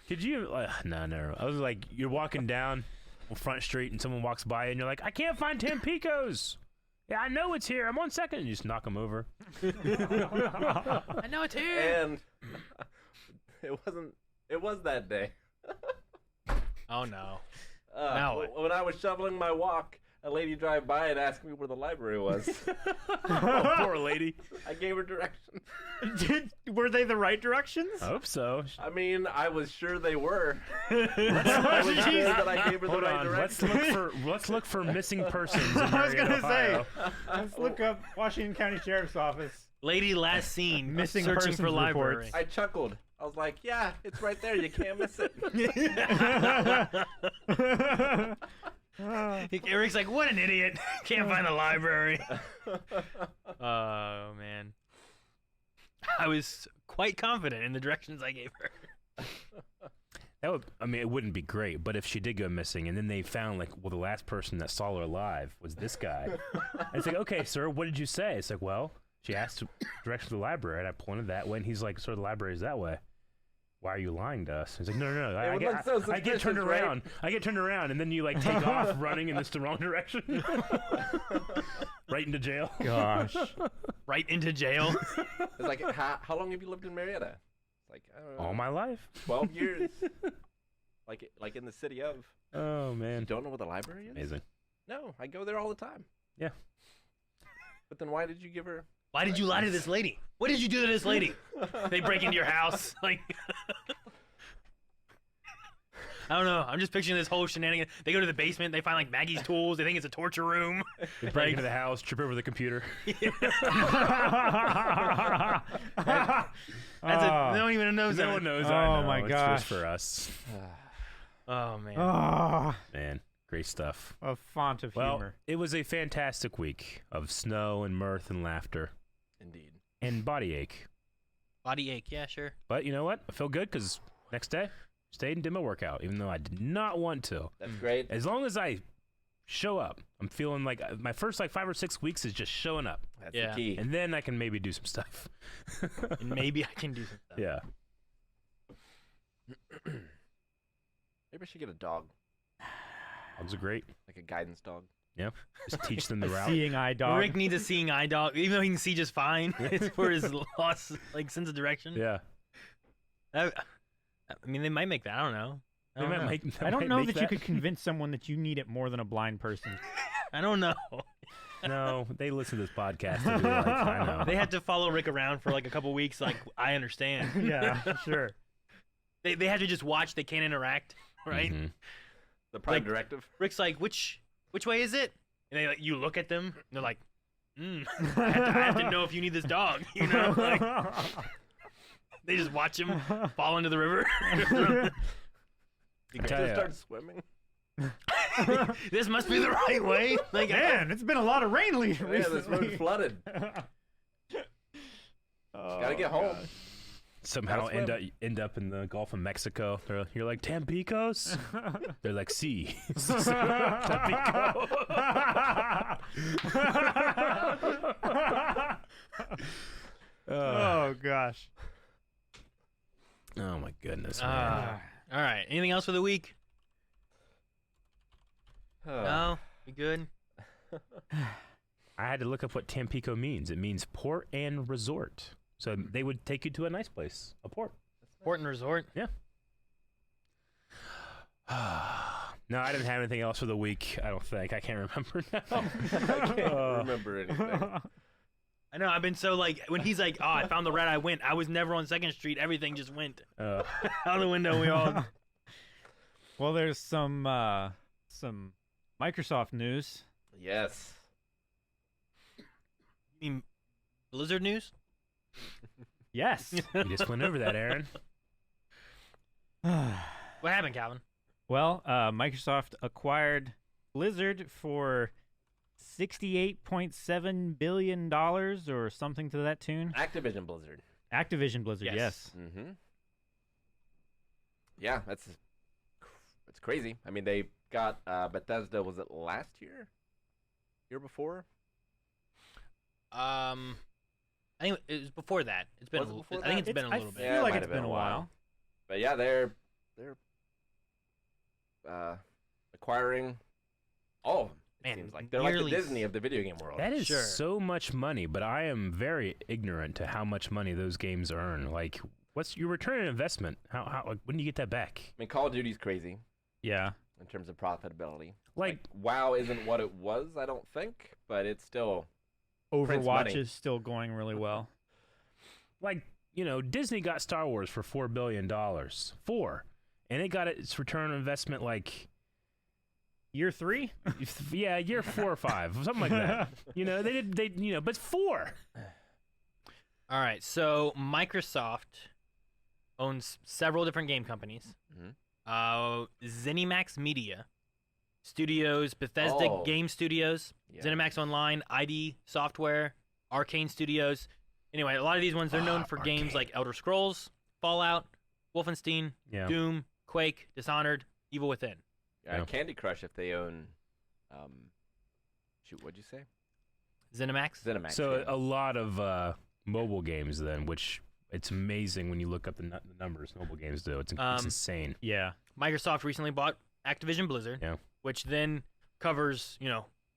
Could you? No. I was like, you're walking down on Front Street and someone walks by and you're like, I can't find Tampico's. Yeah, I know it's here. I'm 1 second. And you just knock them over. I know it's here. And it was that day. Oh, no. Now what? When I was shoveling my walk, a lady drive by and asked me where the library was. Oh, poor lady. I gave her directions. Were they the right directions? I hope so. I mean, I was sure they were. Let's, I was sure that I gave her the hold right on. directions. Let's look for missing persons. In I was Marietta, gonna say, Ohio. let's look up Washington County Sheriff's Office. Lady last seen Missing searching persons for library. reports. I chuckled. I was like, yeah, it's right there. You can't miss it. Eric's like, what an idiot. Can't find the library. Oh, man. I was quite confident in the directions I gave her. It wouldn't be great, but if she did go missing and then they found, like, well, the last person that saw her alive was this guy. And it's like, okay, sir, what did you say? It's like, well, she asked direction to the library, and I pointed that way, and he's like, sir, the library is that way. Why are you lying to us? He's like, no. I would get, look so I get turned suspicious, right? around. I get turned around, and then you, like, take off running in the wrong direction. Right into jail. Gosh. Right into jail. It's like, how long have you lived in Marietta? It's like, I don't know. All my life. 12 years. like in the city of. Oh, You man. don't know what the library is? Amazing. No, I go there all the time. Yeah. But then why did you give her? Why did you lie to this lady? What did you do to this lady? They break into your house. Like, I don't know. I'm just picturing this whole shenanigan. They go to the basement. They find like Maggie's tools. They think it's a torture room. They break into the house, trip over the computer. They don't even know No that. one knows. Oh, I know. my It's gosh. just for us. Oh man. Oh, Man, great stuff. a font of Well, humor. it was a fantastic week of snow and mirth and laughter Indeed. and body ache. Body ache. Yeah, sure. But you know what? I feel good because next day, stayed and did my workout, even though I did not want to. That's great. As long as I show up. I'm feeling like my first like 5 or 6 weeks is just showing up, That's Yeah. the key. and then I can maybe do some stuff. And maybe I can do some stuff. Yeah. Maybe I should get a dog, Dogs are great. like a guidance dog. Yeah. Just teach them the A route. seeing eye dog. Rick needs a seeing eye dog, even though he can see just fine. It's for his lost like sense of direction. Yeah. I mean, they might make that. I don't know. I don't know. I don't know that you could convince someone that you need it more than a blind person. I don't know. No, they listen to this podcast. They'll be like, I know. They have to follow Rick around for like a couple weeks. Like, I understand. Yeah, sure. They have to just watch. They can't interact, right? Mhm. The prime Like- directive. Rick's like, which way is it? And they like, you look at them. And they're like, I have to know if you need this dog. You know, like they just watch him fall into the river. I tell ya, Start swimming. This must be the right way. Like, Man, it's been a lot of rain recently. Yeah, this road flooded. Oh, Gotta get home. somehow Gotta end up in the Gulf of Mexico. You're like, Tampicos? They're like, sí. Oh gosh. Oh my goodness, man. all right. Anything else for the week? No, you good? I had to look up what Tampico means. It means port and resort. So they would take you to a nice place, a port. Port and resort. No, I didn't have anything else for the week. I don't think. I can't remember now. I can't remember anything. I know. I've been so like when he's like, "Oh, I found the rat. I went. I was never on 2nd Street. Everything just went out the window." We all. Well, there's some Microsoft news. Yes. You mean Blizzard news? Yes. We just went over that, Aaron. What happened, Calvin? Well, Microsoft acquired Blizzard for $68.7 billion or something to that tune. Activision Blizzard. Activision Blizzard, yes. Mm-hmm. Yeah, it's crazy. I mean, they got Bethesda. Was it last year? Year before? I think it was before that. It's been. Was it before I think that? it's been a little bit. I Yeah, feel it like might it's have been been a a while. while. But yeah, they're acquiring all of them. It Man, seems like they're like the nearly Disney of the video game world. That is Sure. so much money, but I am very ignorant to how much money those games earn. Like, what's your return on investment? How like, when do you get that back? I mean, Call of Duty's crazy Yeah. in terms of profitability. Like, WoW isn't what it was, I don't think, but it's still Prince Overwatch money. is still going really well. Disney got Star Wars for $4 billion. And it got its return on investment like, Year 3? yeah, year 4 or 5, something like that. But 4. All right. So Microsoft owns several different game companies. Mhm. ZeniMax Media Studios, Bethesda Oh. Game Studios, Yeah. ZeniMax Online, ID Software, Arcane Studios. Anyway, a lot of these ones, they're known for games Arcane. like Elder Scrolls, Fallout, Wolfenstein, Yeah. Doom, Quake, Dishonored, Evil Within. Yeah. Candy Crush if they own. Shoot, what'd you say? ZeniMax. ZeniMax. So yeah. a lot of mobile games then, which it's amazing when you look up the numbers mobile games do. It's insane. Yeah. Microsoft recently bought Activision Blizzard, Yeah. which then covers,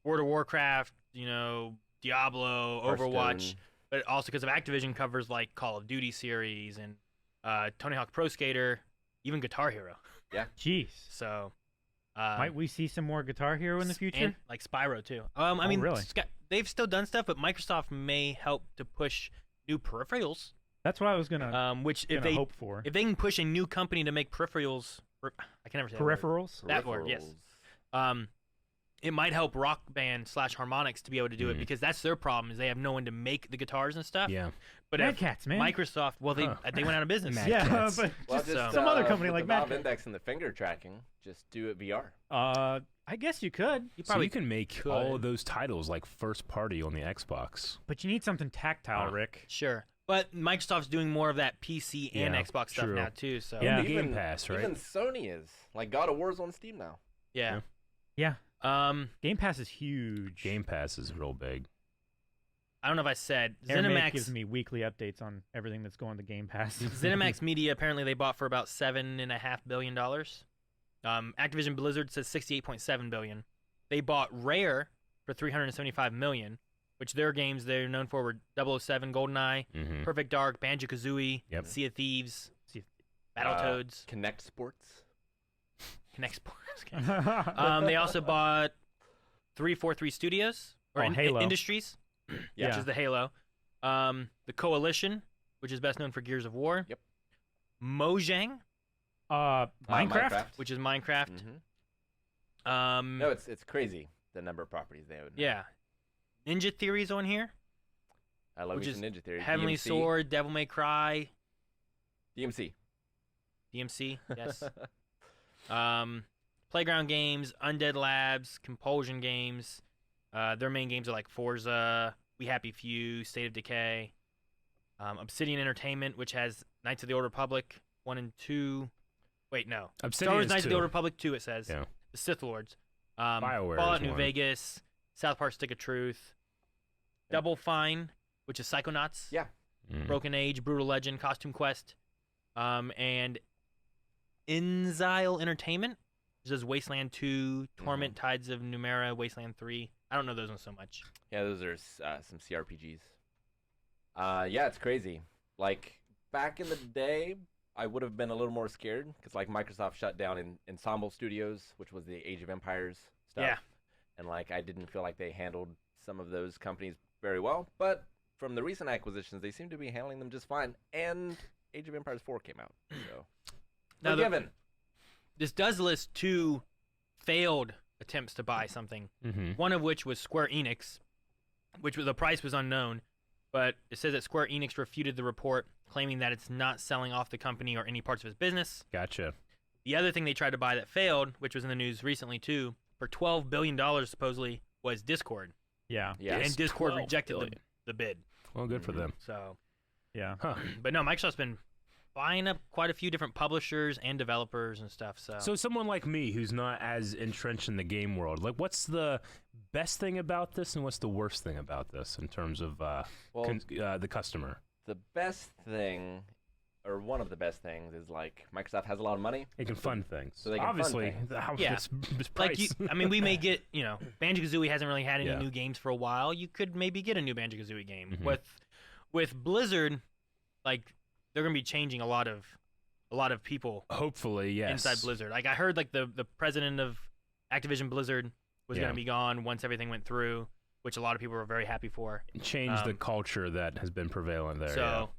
World of Warcraft, Diablo, Overwatch, Hearthstone. but also because of Activision covers like Call of Duty series and Tony Hawk Pro Skater, even Guitar Hero. Jeez. So Might we see some more Guitar Hero in the future? and, like Spyro too. I mean, really? they've still done stuff, but Microsoft may help to push new peripherals. That's what I was gonna, Which if gonna they hope for. if they can push a new company to make peripherals, I can never say that word. Peripherals? That word, yes. Peripherals. It might help Rock Band / Harmonix to be able to do it because that's their problem is they have no one to make the guitars and stuff. Yeah. But Mad if Cats, man. Microsoft, well, they went out of business. Mad Yeah, Cats. but Well, just just, some other company with like the Valve Mad Cats. Index and the finger tracking, just do it VR. I guess you could, You So probably you can make could. all of those titles like first party on the Xbox. but you need something tactile, Rick. sure, but Microsoft's doing more of that PC and Yeah, Xbox stuff true. now too. So Yeah. And the Game Pass, right? Even Sony is. Like God of War's on Steam now. yeah. Yeah. Game Pass is huge. Game Pass is real big. I don't know if I said Aramaic ZeniMax gives me weekly updates on everything that's going to Game Pass. ZeniMax Media apparently they bought for about $7.5 billion. Activision Blizzard says $68.7 billion. They bought Rare for $375 million, which their games they're known for were 007, GoldenEye, Mm-hmm. Perfect Dark, Banjo-Kazooie, Yep. Sea of Thieves, Battletoads, Connect Sports. Connect Sports. They also bought 343 Studios or Halo. Industries, Yeah. which is the Halo. The Coalition, which is best known for Gears of War. Yep. Mojang, Minecraft? which is Minecraft. Mm-hmm. No, it's crazy the number of properties they own. now. Yeah. Ninja Theory's on here. I love Which me is some Ninja Theory. Heavenly DMC. Sword, Devil May Cry, DMC. DMC, yes. Playground Games, Undead Labs, Compulsion Games. Their main games are like Forza, We Happy Few, State of Decay. Obsidian Entertainment, which has Knights of the Old Republic 1 and 2. Wait, no. Star Obsidian Wars is Knights of the 2. Old Republic 2, it says. Yeah. The Sith Lords. BioWare Fallout is New one. Vegas, South Park Stick of Truth, Double Fine, which is Psychonauts. Yeah. Mm. Broken Age, Brutal Legend, Costume Quest, and Inzile Entertainment, which is Wasteland 2, Torment, Tides of Numera, Wasteland 3. I don't know those ones so much. Yeah, those are some CRPGs. Yeah, it's crazy. Like, back in the day, I would have been a little more scared because, like, Microsoft shut down Ensemble Studios, which was the Age of Empires stuff. Yeah. And, like, I didn't feel like they handled some of those companies very well. But from the recent acquisitions, they seem to be handling them just fine. And Age of Empires 4 came out. So, Now, forgiven. This does list 2 failed attempts to buy something, Mm-hmm. one of which was Square Enix, which the price was unknown. But it says that Square Enix refuted the report, claiming that it's not selling off the company or any parts of its business. Gotcha. The other thing they tried to buy that failed, which was in the news recently too, for $12 billion supposedly, was Discord. Yeah. Yeah. And Discord 12 rejected billion. the bid. Well, good for them. So, Yeah. Huh. but no, Microsoft's been buying up quite a few different publishers and developers and stuff. So someone like me who's not as entrenched in the game world, like, what's the best thing about this and what's the worst thing about this in terms of Well, the customer? the best thing, or one of the best things, is, like, Microsoft has a lot of money. It can fund things. so they can fund Obviously, things. Yeah. this like price. I mean, we may get, Banjo-Kazooie hasn't really had any Yeah. new games for a while. You could maybe get a new Banjo-Kazooie game. Mhm. With Blizzard, like, they're going to be changing a lot of people Hopefully, yes. inside Blizzard. Like, I heard, like, the president of Activision Blizzard was Yeah. going to be gone once everything went through, which a lot of people were very happy for. Change the culture that has been prevalent there. So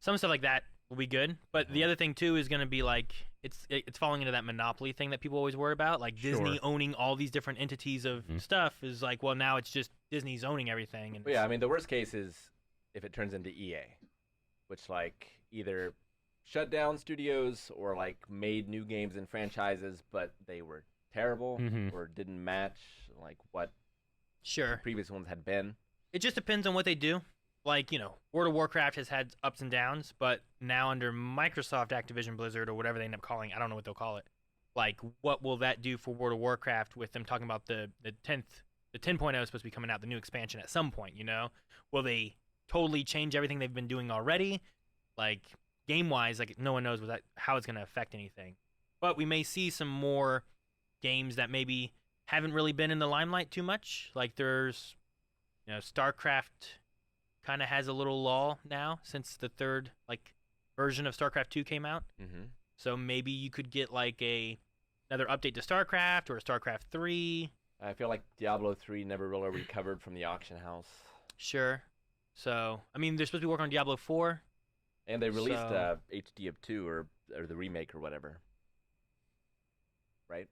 some stuff like that will be good. But the other thing too is going to be like it's falling into that monopoly thing that people always worry about. Like Disney Sure. owning all these different entities of stuff is like, well, now it's just Disney's owning everything. And But yeah, I mean, the worst case is if it turns into EA, which, like, either shut down studios or, like, made new games and franchises, but they were terrible Mhm. or didn't match, like, what sure, previous ones had been. it just depends on what they do. Like, World of Warcraft has had ups and downs, but now under Microsoft Activision Blizzard or whatever they end up calling, I don't know what they'll call it. Like, what will that do for World of Warcraft with them talking about the 10.0 is supposed to be coming out, the new expansion at some point, Will they totally change everything they've been doing already? Like, game-wise, like, no one knows how it's going to affect anything. But we may see some more games that maybe haven't really been in the limelight too much. Like, there's, StarCraft kind of has a little lull now since the third, like, version of StarCraft 2 came out. Mm-hmm. So maybe you could get, like, another update to StarCraft or a StarCraft 3. I feel like Diablo 3 never really recovered from the auction house. Sure. So, I mean, they're supposed to be working on Diablo 4. And they released So- HD of 2 or the remake or whatever. Right?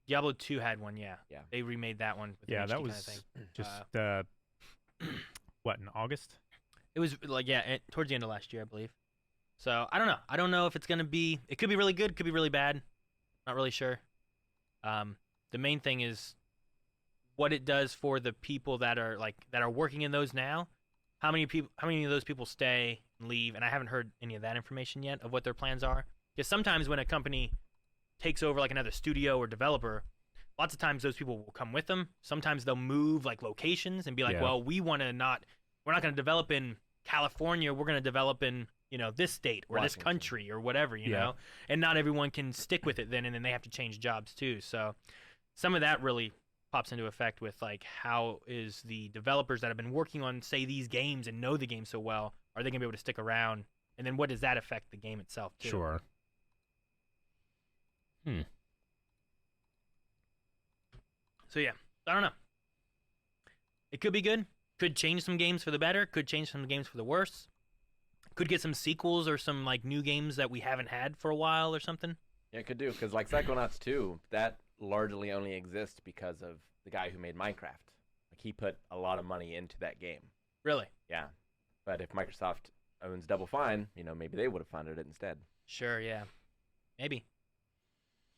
Diablo 2 had one, yeah. Yeah. They remade that one. With Yeah, an that HD was kinda thing. just what, in August? It was like, towards the end of last year, I believe. So I don't know. I don't know if it's gonna be. It could be really good. Could be really bad. Not really sure. The main thing is what it does for the people that are working in those now. How many of those people stay and leave? And I haven't heard any of that information yet of what their plans are. Because sometimes when a company takes over like another studio or developer, lots of times those people will come with them. Sometimes they'll move like locations and be like, Yeah. well, we're not going to develop in California. We're going to develop in, this state or this Washington. country or whatever, you Yeah. know? And not everyone can stick with it then, and then they have to change jobs too. So some of that really pops into effect with like, how is the developers that have been working on, say, these games and know the game so well, are they going to be able to stick around? And then what does that affect the game itself too? Sure. So yeah, I don't know. It could be good. Could change some games for the better. Could change some games for the worse. Could get some sequels or some like new games that we haven't had for a while or something. Yeah, it could do, because like Psychonauts 2, that largely only exists because of the guy who made Minecraft. Like, he put a lot of money into that game. Really? Yeah. But if Microsoft owns Double Fine, maybe they would have funded it instead. Sure. Yeah. Maybe.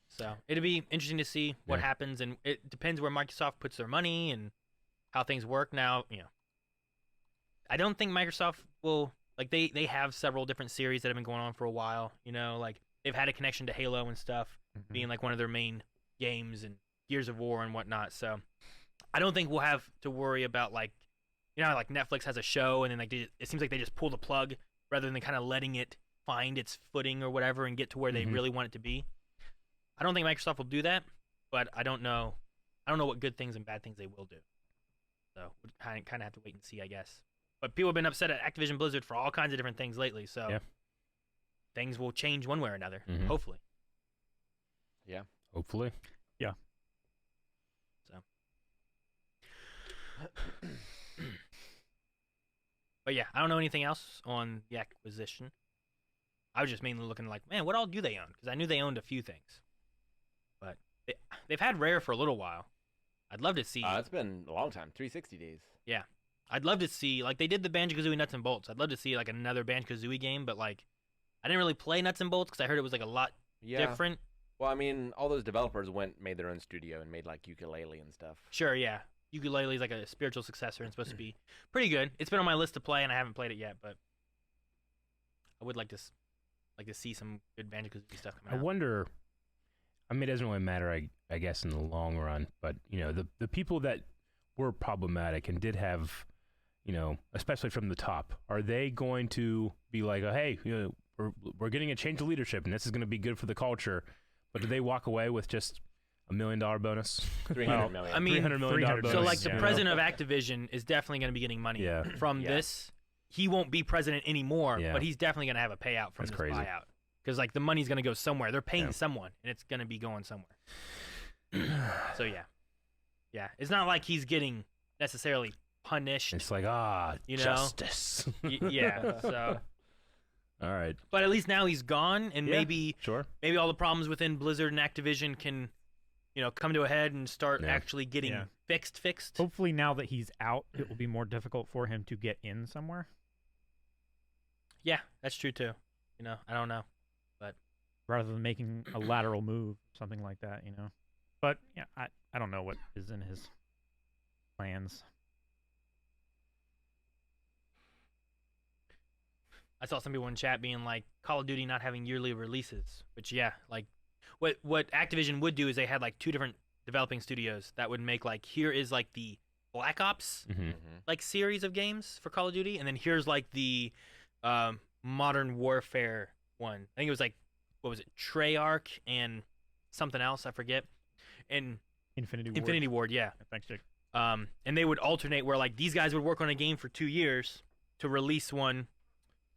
So it'd be interesting to see what Yeah. happens, and it depends where Microsoft puts their money and how things work now. I don't think Microsoft will like they have several different series that have been going on for a while. Like they've had a connection to Halo and stuff, being like one of their main games, and Gears of War and whatnot. So I don't think we'll have to worry about like like Netflix has a show and then like it seems like they just pull the plug rather than kind of letting it find its footing or whatever and get to where they Mhm. really want it to be. I don't think Microsoft will do that, but I don't know what good things and bad things they will do. So we kind of have to wait and see, I guess. But people have been upset at Activision Blizzard for all kinds of different things lately, so Yeah. things will change one way or another, Mhm. hopefully. Hopefully. But yeah, I don't know anything else on the acquisition. I was just mainly looking like, man, what all do they own? Because I knew they owned a few things. But they've had Rare for a little while. I'd love to see. It's been a long time, 360 days. I'd love to see, like, they did the Banjo-Kazooie Nuts and Bolts. I'd love to see, like, another Banjo-Kazooie game, but, like, I didn't really play Nuts and Bolts because I heard it was, like, a lot Yeah. different. Well, I mean, all those developers made their own studio and made like Ukulele and stuff. Sure, yeah. Ukulele is, like, a spiritual successor and supposed to be pretty good. It's been on my list to play, and I haven't played it yet, but I would like to see some good Banjo-Kazooie stuff I come out. wonder. I mean, it doesn't really matter, I guess, in the long run. But the people that were problematic and did have, especially from the top, are they going to be like, oh, hey, we're getting a change of leadership, and this is going to be good for the culture? But do they walk away with just $1 million bonus? 300 million. I mean, $300 million $300 bonus. So, like, the you know? president of Activision is definitely going to be getting money Yeah. from Yeah. this. He won't be president anymore, Yeah. but he's definitely going to have a payout from That's this crazy. buyout. Because, like, the money's going to go somewhere. They're paying Yeah. someone, and it's going to be going somewhere. So, yeah. Yeah. It's not like he's getting necessarily punished. It's like, You know? justice. Yeah. So, All right. but at least now he's gone, and Yeah. maybe Sure. all the problems within Blizzard and Activision can, come to a head and start Yeah. actually getting Yeah. fixed. Hopefully, now that he's out, it will be more difficult for him to get in somewhere. Yeah, that's true too. I don't know. Rather than making a lateral move, something like that, But yeah, I don't know what is in his plans. I saw some people in chat being like, Call of Duty not having yearly releases, which yeah, like what Activision would do is they had like two different developing studios that would make like, here is like the Black Ops Mm-hmm. like series of games for Call of Duty, and then here's like the Modern Warfare one. I think it was like, what was it, Treyarch and something else, I forget. And Infinity Ward, yeah. Thanks, Jake. And they would alternate where like these guys would work on a game for 2 years to release one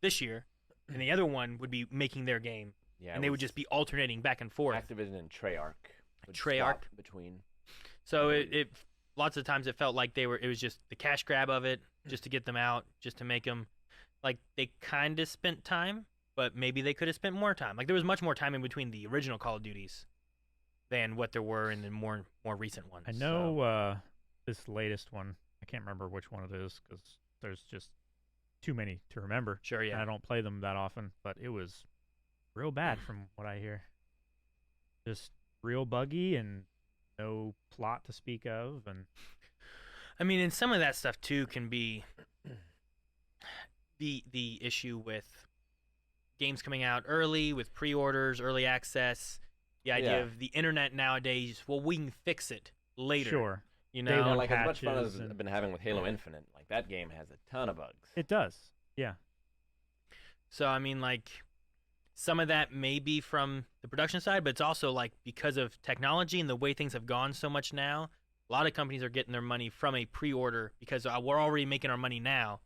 this year, and the other one would be making their game, Yeah, and they would just be alternating back and forth. Activision and Treyarch. would Treyarch? swap between. So it lots of times it felt like it was just the cash grab of it, just to get them out, just to make them like they kind of spent time, but maybe they could have spent more time. Like there was much more time in between the original Call of Duties than what there were in the more recent ones. I know this latest one. I can't remember which one it is because there's just too many to remember. Sure, And yeah. I don't play them that often, but it was real bad from what I hear. Just real buggy and no plot to speak of, and I mean, and some of that stuff too can be the issue with games coming out early, with pre-orders, early access. the idea Yeah. of the internet nowadays. Well, we can fix it later. Sure. You Day know, one And like as much fun patches as and- I've been having with Halo Infinite, like that game has a ton of bugs. It does. Yeah. so I mean, like, some of that may be from the production side, but it's also like because of technology and the way things have gone so much now. A lot of companies are getting their money from a pre-order because we're already making our money now.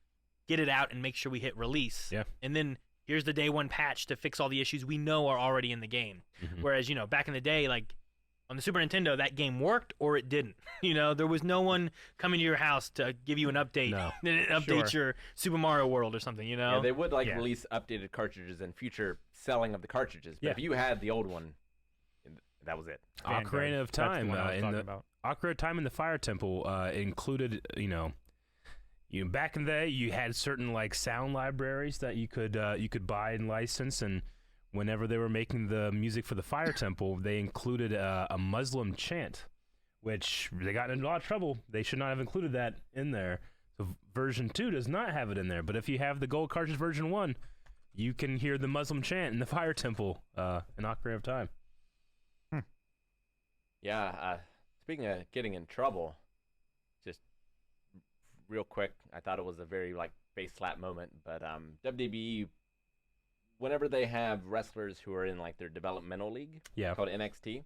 Get it out and make sure we hit release. Yeah. And then here's the day one patch to fix all the issues we know are already in the game. Mhm. Whereas, back in the day, like on the Super Nintendo, that game worked or it didn't. There was no one coming to your house to give you an update. No. And it updates your Super Mario World or something, Yeah, they would Yeah. release updated cartridges and future selling of the cartridges. But Yeah. if you had the old one, that was it. Vanguard. Ocarina of That's the Time one I was in talking the about. Ocarina of Time in the Fire Temple included, back in the day you had certain like sound libraries that you could buy and license, and whenever they were making the music for the Fire Temple, they included a Muslim chant, which they got in a lot of trouble. They should not have included that in there. So version 2 does not have it in there, but if you have the gold cartridge version 1, you can hear the Muslim chant in the Fire Temple in Ocarina of Time. Yeah. Speaking of getting in trouble, just real quick, I thought it was a very like face slap moment, but WWE, whenever they have wrestlers who are in like their developmental league Yeah. called NXT,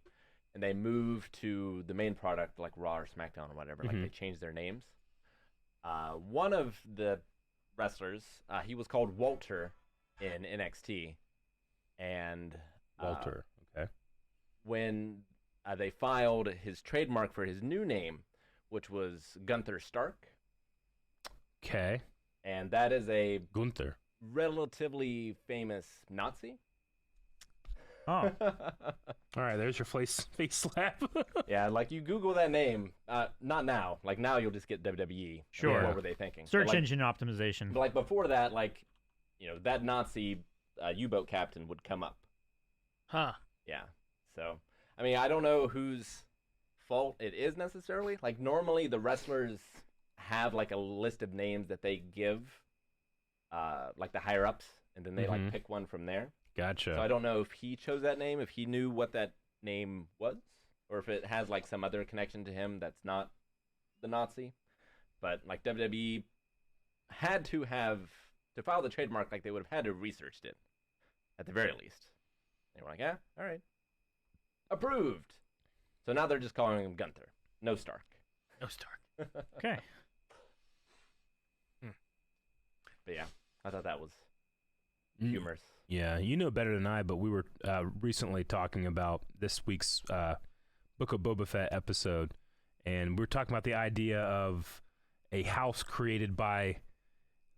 and they move to the main product like Raw or SmackDown or whatever, like Mhm. they change their names. One of the wrestlers, he was called Walter in NXT, and Walter. Okay. when they filed his trademark for his new name, which was Gunther Stark, Okay. and that is a Gunther. relatively famous Nazi. Oh, All right, there's your face slap. Yeah, like you Google that name, not now. Like now you'll just get WWE. Sure. What were they thinking? search But, like, engine optimization. But like before that, like that Nazi U-boat captain would come up. Huh. Yeah. So I mean, I don't know whose fault it is necessarily. Like normally the wrestlers have like a list of names that they give, like the higher ups, and then they like Mhm. pick one from there. Gotcha. So I don't know if he chose that name, if he knew what that name was, or if it has like some other connection to him that's not the Nazi. But like WWE had to file the trademark, like they would have had to have researched it at the very least. They were like, yeah, all right, approved. So now they're just calling him Gunther, no Stark. No Stark. Okay. But yeah, I thought that was Mm, humorous. Yeah, you know better than I, but we were recently talking about this week's Book of Boba Fett episode, and we were talking about the idea of a house created by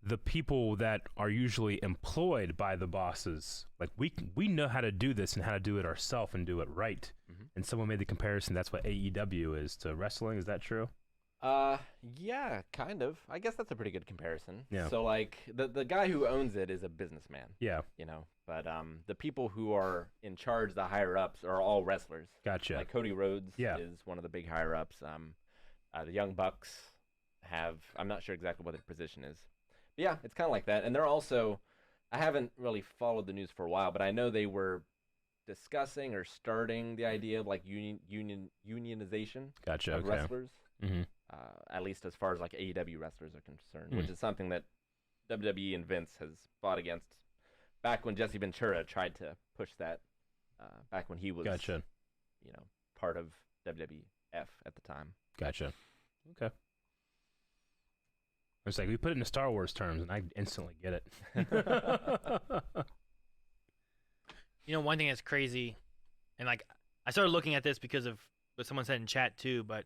the people that are usually employed by the bosses. Like we know how to do this and how to do it ourselves and do it right. Mhm. And someone made the comparison. That's what AEW is to wrestling. Is that true? Yeah, kind of. I guess that's a pretty good comparison. Yeah. So like the guy who owns it is a businessman, Yeah, but the people who are in charge, the higher ups, are all wrestlers. gotcha. Like Cody Rhodes Yeah. is one of the big higher ups. The Young Bucks I'm not sure exactly what their position is. But yeah, it's kind of like that. And they're also, I haven't really followed the news for a while, but I know they were discussing or starting the idea of like unionization Gotcha. of Okay. wrestlers. Mm-hmm. At least as far as like AEW wrestlers are concerned, which is something that WWE and Vince has fought against back when Jesse Ventura tried to push that, back when he was, Gotcha. part of WWF at the time. Gotcha. Okay. It's like we put it into Star Wars terms, and I instantly get it. One thing that's crazy, and like I started looking at this because of what someone said in chat too, but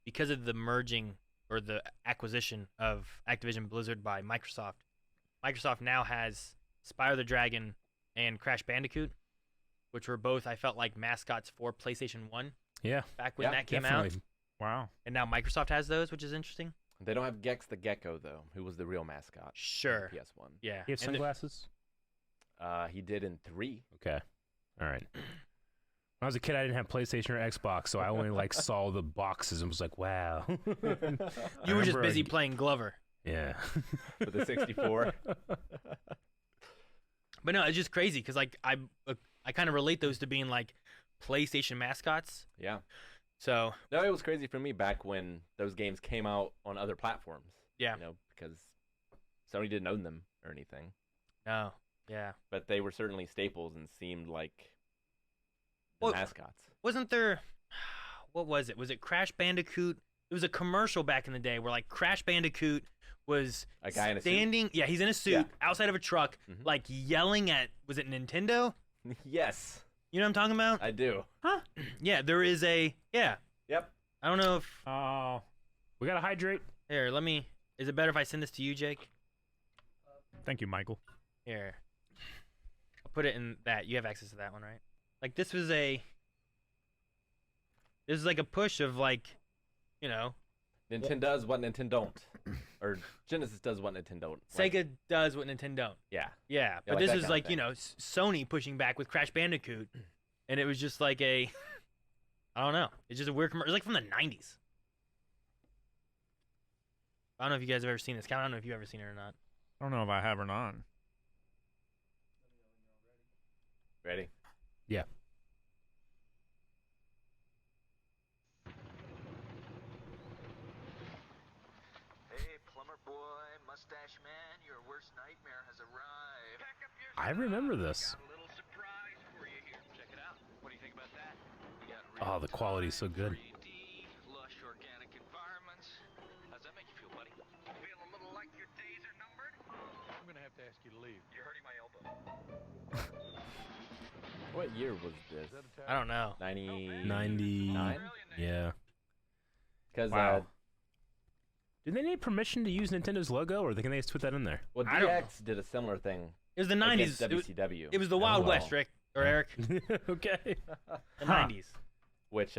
because of the merging or the acquisition of Activision Blizzard by Microsoft now has Spyro the Dragon and Crash Bandicoot, which were both, I felt like, mascots for PlayStation 1 Yeah, back when Yeah, that came definitely. out. Wow. And now Microsoft has those, which is interesting. They don't have Gex the Gecko though, who was the real mascot. Sure. of PS1. Yeah. You have And the- sunglasses? He did in 3. Okay. All right. When I was a kid, I didn't have PlayStation or Xbox, so I only like saw the boxes and was like, "Wow." you were just remember busy I- playing Glover. Yeah. For the 64. But no, it's just crazy because like I I kind of relate those to being like PlayStation mascots. Yeah. So No, it was crazy for me back when those games came out on other platforms. Yeah. You know, because Sony didn't own them or anything. no, yeah. But they were certainly staples and seemed like the Well, mascots. Wasn't there? What was it? Was it Crash Bandicoot? It was a commercial back in the day where like Crash Bandicoot was A guy in a suit? standing. Yeah, he's in a suit Yeah. outside of a truck, Mhm. like yelling at. Was it Nintendo? Yes, You know what I'm talking about? I do. Yeah, there is a. Yeah, Yep. I don't know if. Oh, We gotta hydrate. Here, let me. Is it better if I send this to you, Jake? thank you, Michael. Here. I'll put it in that. You have access to that one, right? Like this was a. This is like a push of like, you know, Nintendo does what Nintendo don't, or Genesis does what Nintendo don't. Like, Sega does what Nintendo don't. yeah. Yeah, but like this that is kinda like, you thing. know, Sony pushing back with Crash Bandicoot, and it was just like a, I don't know, it's just a weird commercial. It's like from the 90s. I don't know if you guys have ever seen this. I don't know if you've ever seen it or not. I don't know if I have or not. Ready? Yeah. Hey, plumber boy, mustache man, your worst nightmare has arrived. Pack up your I remember this. Got a little surprise for you here. Check it out. What do you think about that? We got Oh, the quality's so good. 3D, lush organic environments. How's that make you feel, buddy? Feel a little like your days are numbered? I'm gonna have to ask you to leave. You're hurting my elbow. What year was this? Is that a I don't know. 90. 90. Nine? Yeah. Because Wow. Do they need permission to use Nintendo's logo, or can they just put that in there? well, I don't DX did a similar thing. It was the against 90s. It was, WCW. it was the Wild Oh. West, Rick or Eric. Okay. The 90s. Which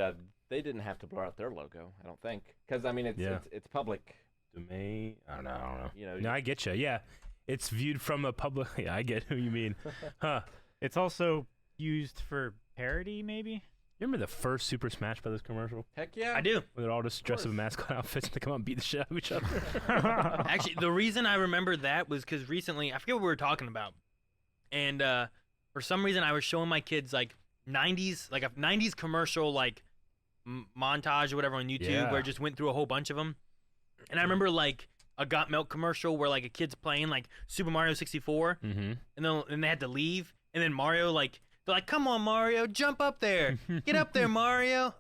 they didn't have to blur out their logo, I don't think. Because I mean, it's public. Domain. I don't know. You know. No, I get you. Yeah, it's viewed from a public. Yeah, I get who you mean. Huh? It's also used for parody, maybe. You remember the first Super Smash Brothers commercial Heck yeah. I do. where they're all just dressed up in mascot outfits and they come out and beat the shit out of each other? Actually, the reason I remember that was because recently, I forget what we were talking about, and for some reason I was showing my kids like 90s, like a 90s commercial like montage or whatever on YouTube Yeah. where it just went through a whole bunch of them, and I remember like a Got Milk commercial where like a kid's playing like Super Mario 64, Mm-hmm. and they had to leave, and then Mario like they're like, "Come on, Mario, jump up there, get up there, Mario."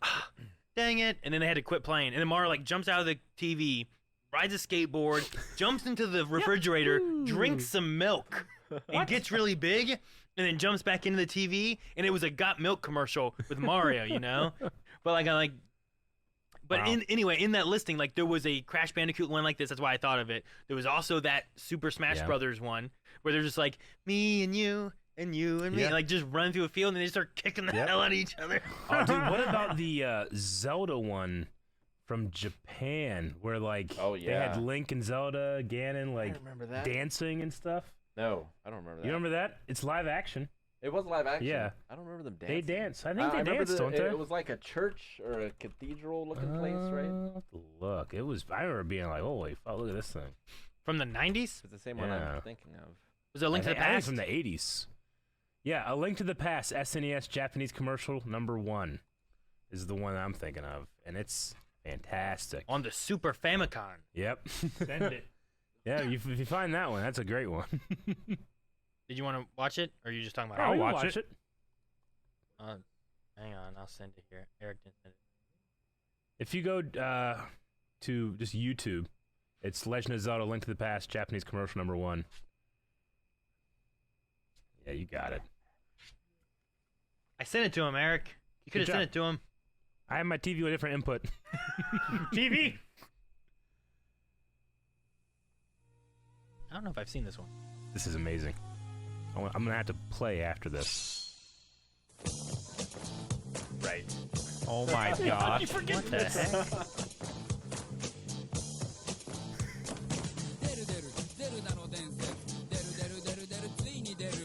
Dang it! And then they had to quit playing, and then Mario like jumps out of the TV, rides a skateboard, jumps into the refrigerator, drinks some milk, and gets really big, and then jumps back into the TV, and it was a Got Milk commercial with Mario, you know. But Wow. anyway, in that listing, like there was a Crash Bandicoot one like this. That's why I thought of it. There was also that Super Smash Yeah. Brothers one where they're just like me and you and you and me, Yeah. like just run through a field and they just start kicking the Yep. hell out of each other. Oh, dude, what about the Zelda one from Japan, where like Oh, they had yeah. Link and Zelda, Ganon, like remember that. dancing and stuff? No, I don't remember that. You remember that? It's live action. It was live action. Yeah. I don't remember them They dancing. dance. I think I they remember dance, don't they? It was like a church or a cathedral-looking place, right? I'll have to look. It was. I remember being like, "Holy fuck! Look at this thing." From the 90s? It's the same one Yeah. I'm thinking of. Was it a Link to the I think Past? from the '80s. Yeah, A Link to the Past SNES Japanese commercial #1 is the one I'm thinking of, and it's fantastic. On the Super Famicom. Yep. Send it. Yeah, if you find that one, that's a great one. Did you want to watch it, or are you just talking about I'll it? we can watch watch it. Hang on, I'll send it here. Eric didn't send it. If you go to just YouTube, it's Legend of Zelda: Link to the Past Japanese commercial #1. Yeah, you got it. I sent it to him, Eric. You could have Good sent job. it to him. I have my TV with a different input. TV. I don't know if I've seen this one. This is amazing. I'm gonna have to play after this. Right. Oh my gosh. What the heck?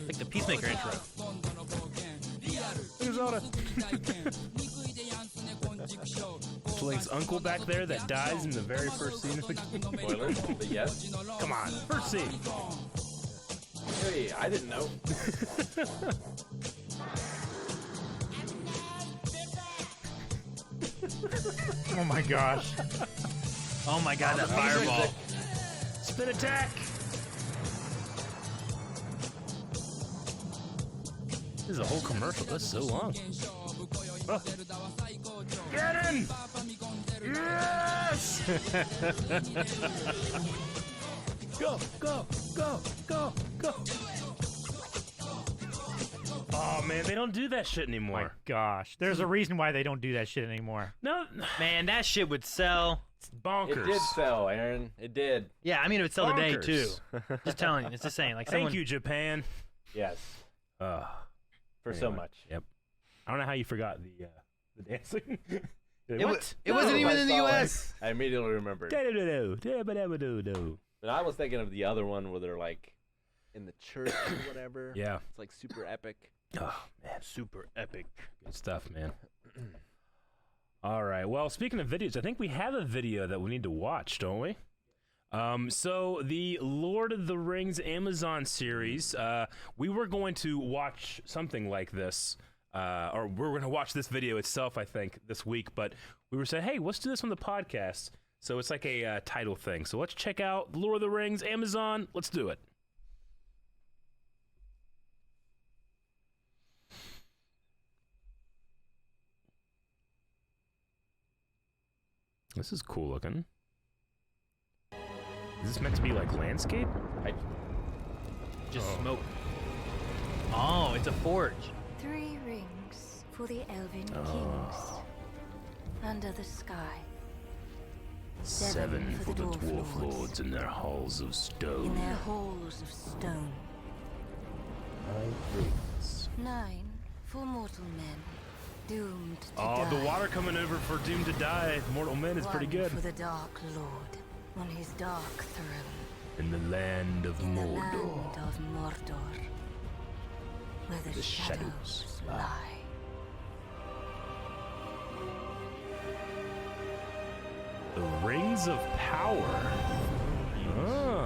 Like the Peacemaker intro. It's Link's uncle back there that dies in the very first scene of the game. Spoilers, but yes. Come on, first scene. Hey, I didn't know. Oh my gosh. Oh my god, that fireball. Spin attack. This is a whole commercial. That's so long. Oh. Get him! Yes! Go, go, go, go, go. Oh man, they don't do that shit anymore. My gosh. There's a reason why they don't do that shit anymore. No, Man, that shit would sell. it's bonkers. It did sell, Aaron. It did. Yeah, I mean, it would sell today, Bonkers. too. Just telling you. It's just saying. Like, Thank someone, you, Japan. Yes. For so Anyway, much. Yep. I don't know how you forgot the dancing. It What? wasn't even in the I saw it, U.S. I immediately remembered. Do-do-do-do. But I was thinking of the other one where they're like in the church or whatever. Yeah. It's like super epic. Oh man, Super epic. good stuff, man. All right. Well, speaking of videos, I think we have a video that we need to watch, don't we? So the Lord of the Rings Amazon series, we were going to watch something like this, or we're going to watch this video itself, I think, this week. But we were saying, hey, let's do this on the podcast. So it's like a title thing. So let's check out Lord of the Rings Amazon. Let's do it. This is cool looking. Is this meant to be like landscape? Just smoke. Oh, it's a forge. 3 rings for the Elven Kings. Under the sky. 7 for the Dwarf Lords in their halls of In stone. their halls of stone. 9 for mortal men. Doomed to die. The water coming over for Doom to Die. Mortal Men is pretty 1 good. for the Dark Lord. On his dark throne. In the land of In the Mordor. land of Mordor. Where the, The shadows shadows lie. The Rings of Power.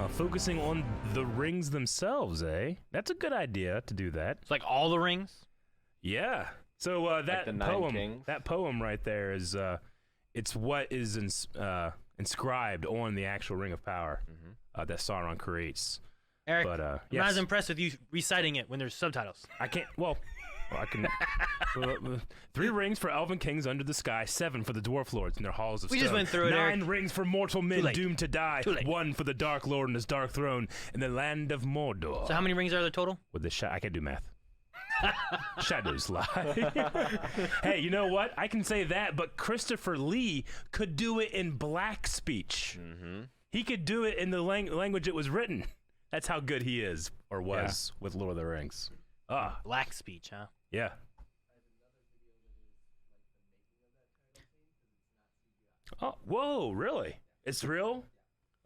Focusing on the rings themselves, eh? That's a good idea to do that. It's like all the rings. Yeah. So that the 9 poem, kings? that poem right there is, it's what is inscribed on the actual Ring of Power that Sauron creates. Eric, But I'm yes. not as impressed with you reciting it when there's subtitles. I can't. Well, I can. 3 rings for Elven Kings under the sky. 7 for the Dwarf Lords in their halls of We stone. just went through it, 9 Eric. rings for mortal men late. doomed to die. Too late. 1 for the Dark Lord and his dark throne in the land of Mordor. So how many rings are there total? With the I can't do math. Shadows lie. Hey, you know what? I can say that, but Christopher Lee could do it in black speech. He could do it in the language it was written. That's how good he is, or was, with Lord of the Rings. Black speech, huh? Yeah. Oh, whoa, really? It's real?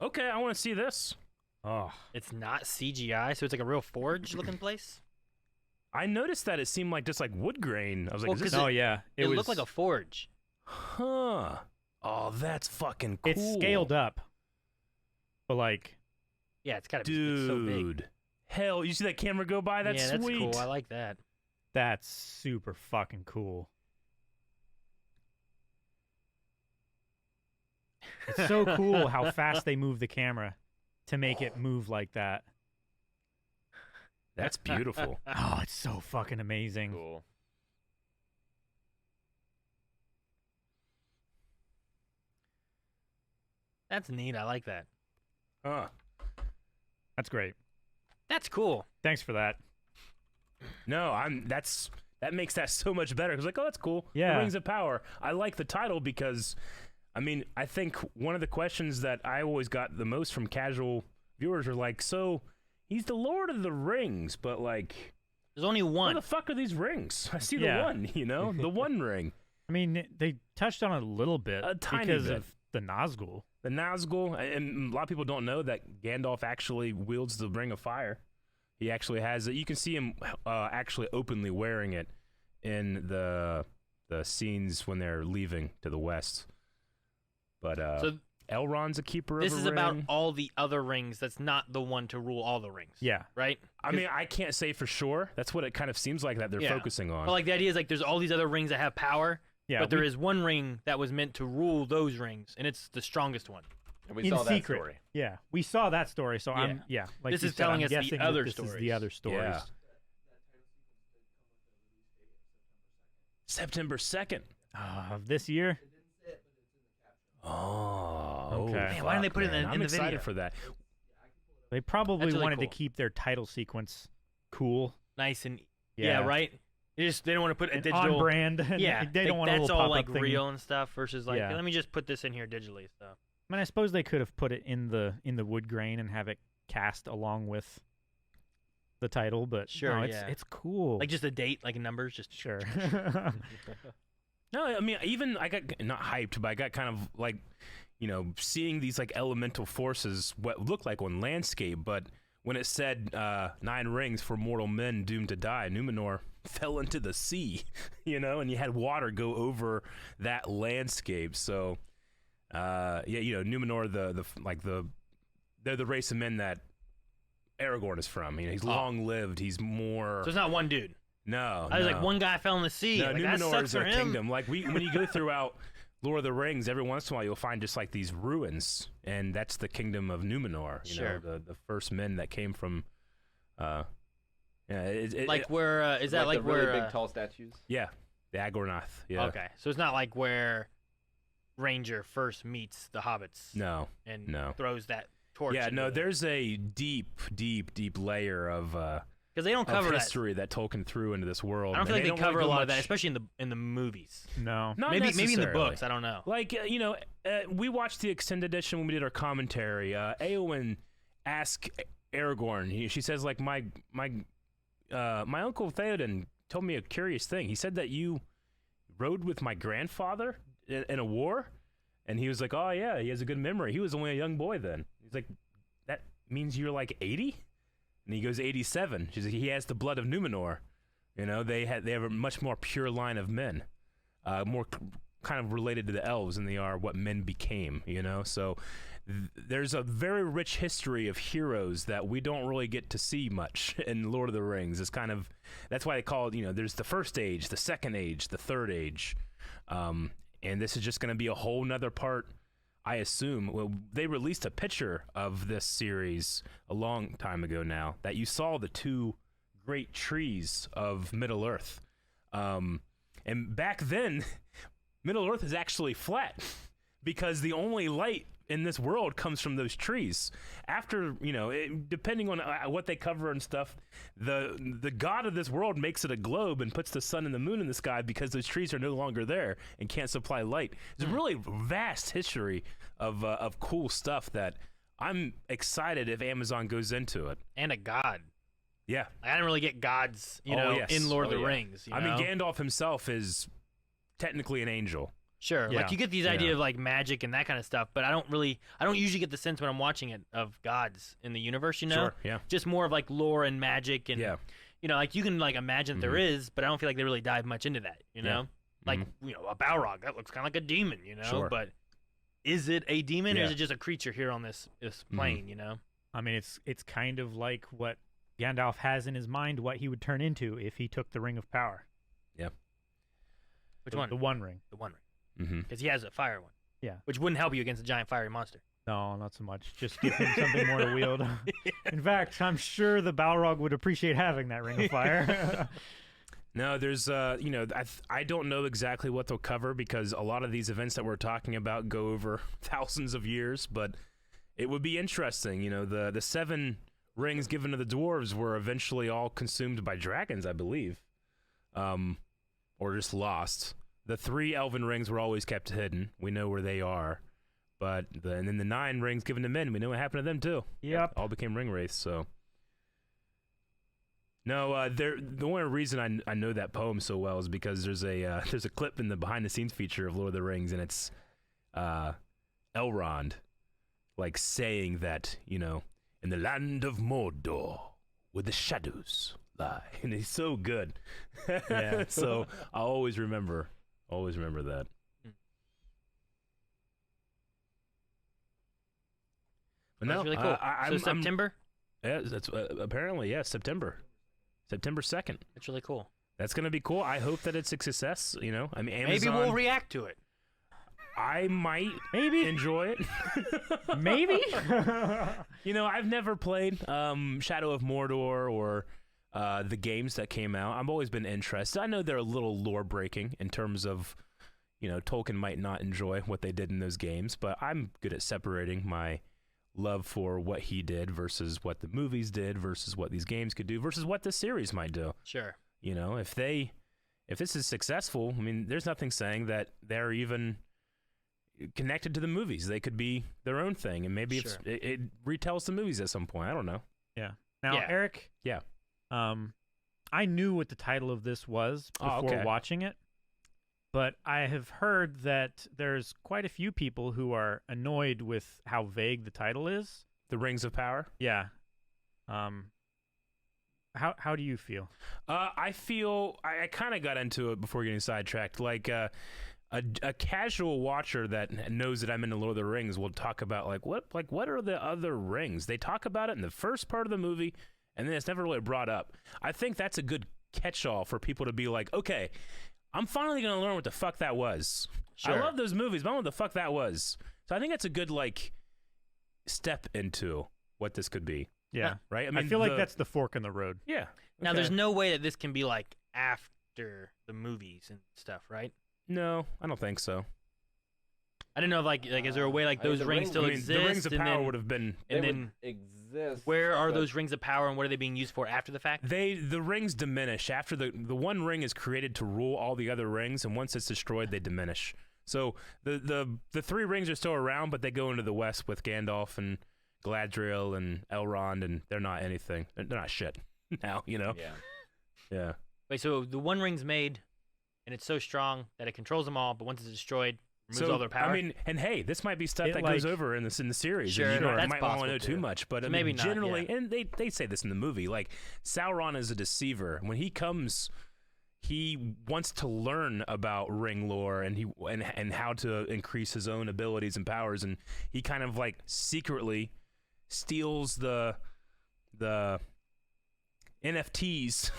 Okay, I want to see this. Oh, It's not CGI, so it's like a real forge looking place. I noticed that it seemed like just like wood grain. I was like, Well, is this 'cause Oh yeah. It was, looked like a forge. Huh. Oh, that's fucking cool. It's scaled up. But like Yeah, it's gotta be it's so big. Dude. Hell, you see that camera go by? That's yeah, sweet. that's cool. I like that. that's super fucking cool. It's so cool how fast they move the camera to make it move like that. That's beautiful. Oh, it's so fucking amazing. Cool. That's neat. I like that. Huh. That's great. That's cool. Thanks for that. No, that makes that so much better. Cause like, oh, that's cool. Yeah. The Rings of Power. I like the title because, I mean, I think one of the questions that I always got the most from casual viewers are like, so he's the Lord of the Rings, but like, There's only where one. the fuck are these rings? I see Yeah. the one, you know, the one ring. I mean, they touched on it a little bit A tiny because bit. of the Nazgul. The Nazgul, and a lot of people don't know that Gandalf actually wields the Ring of Fire. He actually has it. You can see him actually openly wearing it in the scenes when they're leaving to the west. But So Elrond's a keeper this of a is ring. about all the other rings. That's not the one to rule all the rings. Yeah. Right? I mean, I can't say for sure. That's what it kind of seems like that they're Yeah. focusing on. But like the idea is like there's all these other rings that have power, Yeah, but there is one ring that was meant to rule those rings, and it's the strongest one. And we in saw secret. that story. Yeah, we saw that story. So I'm like This you is said, telling I'm us the guessing that other this is stories. the other stories. Yeah. September 2nd. Of this year. Oh, Okay. Man, why didn't they put it in I'm the excited video? for that. They probably That's really wanted cool. to keep their title sequence cool. Nice and right. They don't want to put a And digital on brand. Yeah, they don't want a that's little all pop-up like thing. real and stuff versus like Yeah. let me just put this in here digitally. So I mean, I suppose they could have put it in the wood grain and have it cast along with the title, but Sure, no, yeah. it's cool. like just a date, like numbers, just sure. No, I mean, even I got not hyped, but I got kind of like, seeing these like elemental forces, what looked like on landscape, but when it said 9 rings for mortal men doomed to die, Numenor fell into the sea, and you had water go over that landscape. So, Numenor, they're the race of men that Aragorn is from. He's long lived. He's more. so it's not one dude. No, I was no. like one guy fell in the sea. No, like, that Numenor sucks is a for him. kingdom. Like when you go throughout Lord of the Rings, every once in a while you'll find just like these ruins, and that's the kingdom of Numenor. Sure. The first men that came from. Where Is that Like like the really where? big tall statues? yeah, the Agornath. Yeah. Okay, so it's not like where Ranger first meets the hobbits No. and no. throws that torch. Yeah, into no. the- There's a deep layer of because they don't cover that. history that Tolkien threw into this world. I don't feel and like they don't cover really a go lot of that, much- especially in the movies. no. Not Maybe in the necessarily. books. I don't know. Like, we watched the extended edition when we did our commentary. Eowyn asked Aragorn. She says, like, my uncle Theoden told me a curious thing. He said that you rode with my grandfather in a war, and he was like, oh yeah, he has a good memory. He was only a young boy then. He's like, that means you're like 80? And he goes 87. She's like, he has the blood of Numenor. They have a much more pure line of men, more kind of related to the elves than they are what men became. So there's a very rich history of heroes that we don't really get to see much in Lord of the Rings. It's kind of that's why they call it. There's the first age, the second age, the third age, and this is just going to be a whole nother part. I assume. Well, they released a picture of this series a long time ago now that you saw the 2 great trees of Middle Earth. And back then, Middle Earth is actually flat because the only light in this world comes from those trees. After, depending on what they cover and stuff, the god of this world makes it a globe and puts the sun and the moon in the sky because those trees are no longer there and can't supply light. It's a really vast history of cool stuff that I'm excited if Amazon goes into it. And a god. Yeah. I didn't really get gods, Yes. in Lord of Oh, the yeah. Rings. I mean, Gandalf himself is technically an angel. Sure. Yeah. Like you get these idea of like magic and that kind of stuff, but I don't usually get the sense when I'm watching it of gods in the universe, Sure, yeah. Just more of like lore and magic and Yeah. like you can like imagine there is, but I don't feel like they really dive much into that, Yeah. Like, a Balrog, that looks kind of like a demon, Sure. but is it a demon or Yeah. is it just a creature here on this plane, I mean, it's kind of like what Gandalf has in his mind what he would turn into if he took the Ring of Power. Which one? The One Ring. The One Ring. Mm-hmm. Because he has a fire one. Yeah. Which wouldn't help you against a giant fiery monster. No, not so much. Just give him something more to wield. In fact, I'm sure the Balrog would appreciate having that Ring of Fire. No, there's, I don't know exactly what they'll cover because a lot of these events that we're talking about go over thousands of years, but it would be interesting. The 7 rings given to the dwarves were eventually all consumed by dragons, I believe, or just lost. The 3 elven rings were always kept hidden. We know where they are, and then the 9 rings given to men, we know what happened to them too. Yep. All became ring wraiths. So. No, the only reason I know that poem so well is because there's a clip in the behind the scenes feature of Lord of the Rings, and it's Elrond like saying that in the land of Mordor where the shadows lie, and he's so good. Yeah. So I always remember that. But That's no, really cool. I'm September? Yeah, that's apparently September 2nd. That's really cool. That's gonna be cool. I hope that it's a success. You know, I mean, Amazon. Maybe we'll react to it. I might Maybe. enjoy it. Maybe. You know, I've never played Shadow of Mordor or the games that came out. I've always been interested. I know they're a little lore breaking in terms of, you know, Tolkien might not enjoy what they did in those games, but I'm good at separating my love for what he did versus what the movies did versus what these games could do versus what the series might do. Sure. You know, if this is successful, I mean, there's nothing saying that they're even connected to the movies. They could be their own thing, and maybe Sure. it retells the movies at some point. I don't know. Yeah. Now, Yeah. Eric. Yeah. I knew what the title of this was Oh, before okay. watching it, but I have heard that there's quite a few people who are annoyed with how vague the title is. The Rings of Power. Yeah. How do you feel? I feel I kind of got into it before getting sidetracked. Like a casual watcher that knows that I'm into Lord of the Rings will talk about what are the other rings? They talk about it in the first part of the movie, and then it's never really brought up. I think that's a good catch-all for people to be like, okay, I'm finally gonna learn what the fuck that was. I Sure. love those movies, but I don't know what the fuck that was. So I think that's a good step into what this could be. Yeah. Right? I feel like that's the fork in the road. yeah. Now, Okay. there's no way that this can be like after the movies and stuff, right? No, I don't think so. I don't know if like is there a way like I mean, those the rings rings- still I mean, exist? the Rings of and Power then- would have been. They and would then exist. where are but those rings of power and what are they being used for after the fact? The rings diminish after the one ring is created to rule all the other rings, and once it's destroyed, they diminish. So the three rings are still around, but they go into the west with Gandalf and Galadriel and Elrond, and they're not anything. They're not shit now, you know. Yeah. Yeah. Wait, so the one ring's made, and it's so strong that it controls them all, but once it's destroyed, removes all their power. I mean, and hey, this might be stuff It, that goes like- over in the series. Sure, and you that's might not want possible, to know too too. much, but So I maybe mean, not, generally, yeah. and they say this in the movie, like Sauron is a deceiver. When he comes, he wants to learn about ring lore and how to increase his own abilities and powers, and he kind of secretly steals the NFTs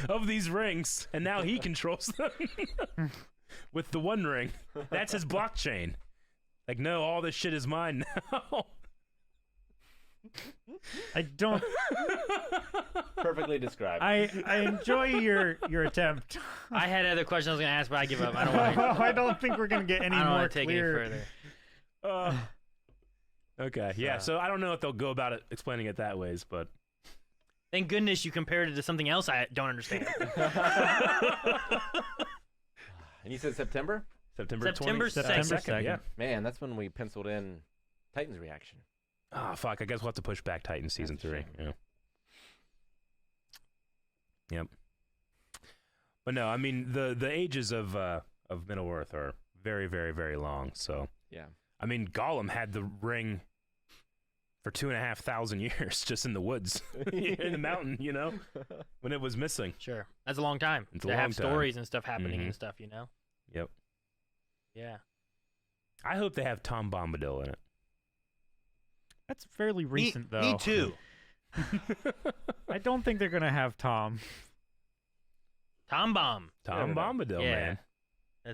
of these rings, and now he controls them with the One Ring. That's his blockchain. Like, no, all this shit is mine now. I don't. Perfectly described. I enjoy your attempt. I had other questions I was gonna ask, but I give up. I don't want to. I don't think we're gonna get any I don't more want to take clear. any further. Okay, yeah. So I don't know if they'll go about it explaining it that ways, but Thank goodness you compared it to something else I don't understand. And you said September? September September 2nd. Yeah. Man, that's when we penciled in Titan's reaction. Oh fuck! I guess we'll have to push back Titan season That's a 3. shame. Yeah. Yep. But no, I mean the ages of Middle Earth are very, very, very long. So Yeah. I mean, Gollum had the ring for 2,500 years just in the woods, in the mountain, you know, when it was missing. Sure, that's a long time It's a to long have time. stories and stuff happening Mhm. and stuff. You know. Yep. Yeah. I hope they have Tom Bombadil in it. That's fairly recent, though. Me too. I don't think they're gonna have Tom. Tom Bomb. Tom Bombadil, Yeah. man.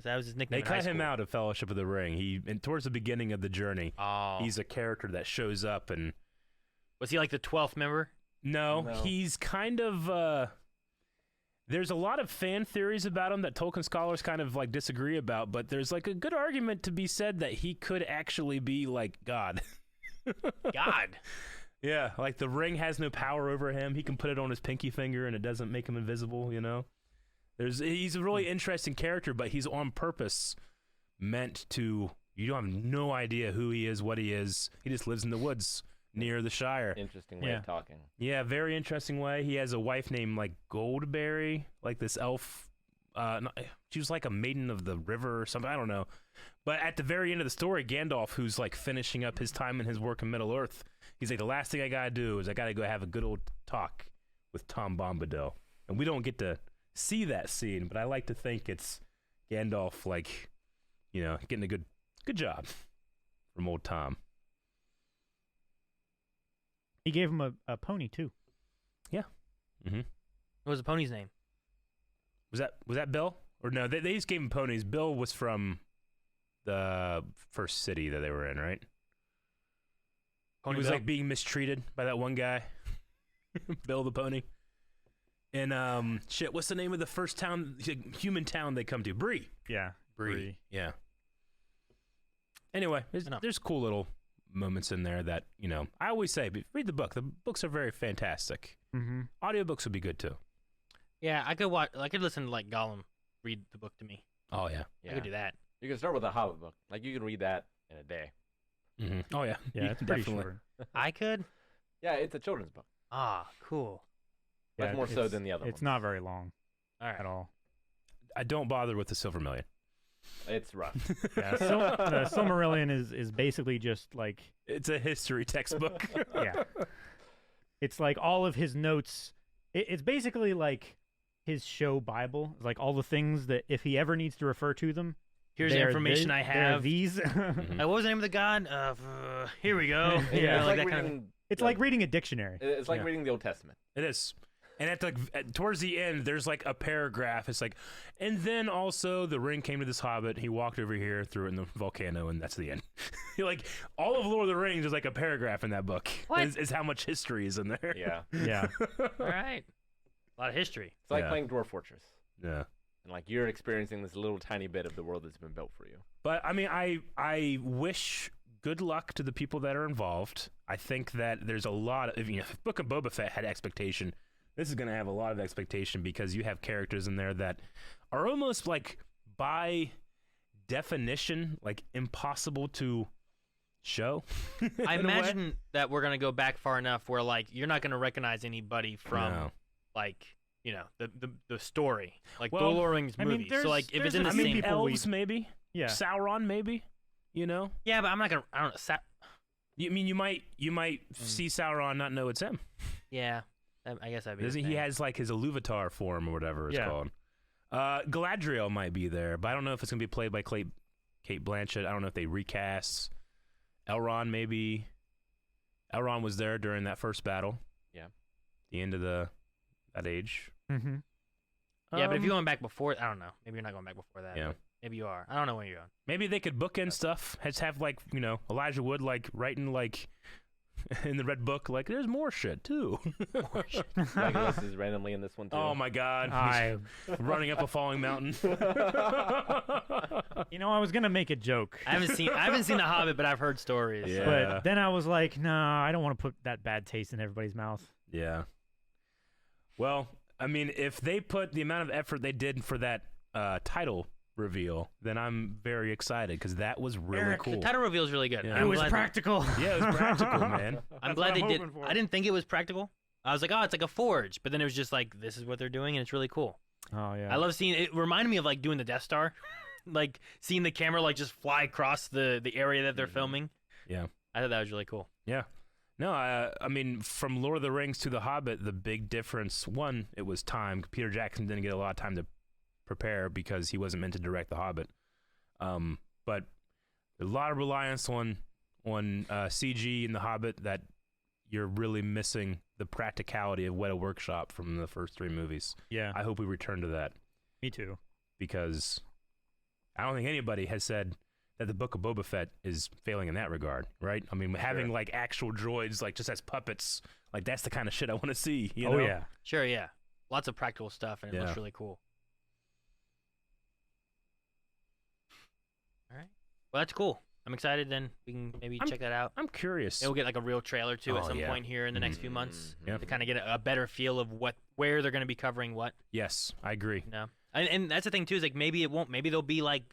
That was his nickname. They in high cut him school. out of Fellowship of the Ring. And towards the beginning of the journey, Oh. he's a character that shows up and Was he like the 12th member? No, No. he's kind of there's a lot of fan theories about him that Tolkien scholars kind of disagree about, but there's a good argument to be said that he could actually be like God. God. Yeah, like the ring has no power over him. He can put it on his pinky finger and it doesn't make him invisible, you know? He's a really interesting character, but he's on purpose meant to, you have no idea who he is, what he is. He just lives in the woods near the Shire. Interesting way Yeah. of talking. Yeah, very interesting way. He has a wife named Goldberry, this elf. She was like a maiden of the river or something. I don't know. But at the very end of the story, Gandalf, who's finishing up his time and his work in Middle Earth, he's like, the last thing I gotta do is I gotta go have a good old talk with Tom Bombadil. And we don't get to see that scene, but I like to think it's Gandalf, getting a good job from old Tom. He gave him a pony too. Mm-hmm. What was the pony's name? Was that Bill? Or no, they just gave him ponies. Bill was from the first city that they were in, right? Pony he was Bill? like being mistreated by that one guy, Bill the pony. And shit, what's the name of the first town, human town they come to? Bree. Yeah. Bree. Yeah. Anyway, there's cool little moments in there that, you know, I always say, read the book. The books are very fantastic. Mm-hmm. Audiobooks would be good too. Yeah, I could listen to like Gollum read the book to me. Oh yeah. I could do that. You can start with a Hobbit book. Like you can read that in a day. Mm-hmm. Oh yeah. Yeah, it's pretty definitely. short. I could. Yeah, it's a children's book. Ah, cool. Much Yeah, more so it's- than the other It's ones. not very long All right. at all. I don't bother with the Silvermillion. It's rough. Yeah, the Silmarillion is basically just like, It's a history textbook. yeah, it's like all of his notes. It's basically like his show Bible. It's like all the things that if he ever needs to refer to them, Here's the they're information I they're have. These. Mhm. What was the name of the god? Here we go. Yeah, You know, it's like like that kind of. reading. It's like reading a dictionary. It's like Yeah. reading the Old Testament. It is. And towards the end, there's like a paragraph. It's like, and then also the ring came to this hobbit. He walked over here, threw it in the volcano, and that's the end. You're like, all of Lord of the Rings is like a paragraph in that book. What? Is how much history is in there. Yeah. Yeah, All right. A lot of history. It's like Yeah. playing Dwarf Fortress. Yeah. And like you're experiencing this little tiny bit of the world that's been built for you. But I mean, I wish good luck to the people that are involved. I think that there's a lot of, if Book of Boba Fett had expectation, this is going to have a lot of expectation because you have characters in there that are almost like by definition, like impossible to show. I in a way. imagine that we're gonna go back far enough where like you're not gonna recognize anybody from No. like the story, like Well, the Lord of the Rings I mean, movie. there's- So like if there's it's in a the few same, people Elves maybe, yeah. Sauron maybe, you know. yeah, but I'm not gonna. I don't know. You mean you might see Sauron not know it's him? Yeah, I guess I'd be. Doesn't he has like his Iluvatar form or whatever it's Yeah. called? Galadriel might be there, but I don't know if it's gonna be played by Kate Blanchett. I don't know if they recast. Elrond maybe. Elrond was there during that first battle. Yeah. The end of that age. mm-hmm. Yeah, but if you're going back before, I don't know. Maybe you're not going back before that. Yeah. but maybe you are. I don't know when you're going. Maybe they could bookend stuff. Have like Elijah Wood like writing like in the Red Book like there's more shit too. Legolas is randomly in this one too. Oh my God! He's running up a falling mountain. I was gonna make a joke, I haven't seen The Hobbit, but I've heard stories. Yeah. but then I was like, no, I don't want to put that bad taste in everybody's mouth. Yeah. Well, I mean, if they put the amount of effort they did for that title reveal, then I'm very excited because that was really Eric, cool. The title reveal is really good. Yeah. I'm It was glad- practical. Yeah, it was practical, man. I'm That's glad what they I'm did. hoping for. I didn't think it was practical. I was like, oh, it's like a forge, but then it was just like this is what they're doing, and it's really cool. Oh yeah. I love seeing it. Reminded me of like doing the Death Star, like seeing the camera like just fly across the area that they're filming. Yeah. I thought that was really cool. Yeah. No, I mean, from Lord of the Rings to The Hobbit, the big difference, one, it was time. Peter Jackson didn't get a lot of time to prepare because he wasn't meant to direct The Hobbit. But a lot of reliance on CG in The Hobbit that you're really missing the practicality of Weta Workshop from the first three movies. Yeah. I hope we return to that Me too. because I don't think anybody has said that the Book of Boba Fett is failing in that regard, right? I mean, having like actual droids, like just as puppets, like that's the kind of shit I want to see. You Oh know? yeah. Sure, yeah, lots of practical stuff, and it looks Yeah. really cool. All right, well that's cool. I'm excited. Then we can maybe check that out. I'm curious. Maybe we'll get like a real trailer too at Oh, some yeah. point here in the next few months Yeah. to kind of get a better feel of where they're going to be covering what. Yes, I agree. You know, and that's the thing too is like maybe it won't. Maybe they'll be like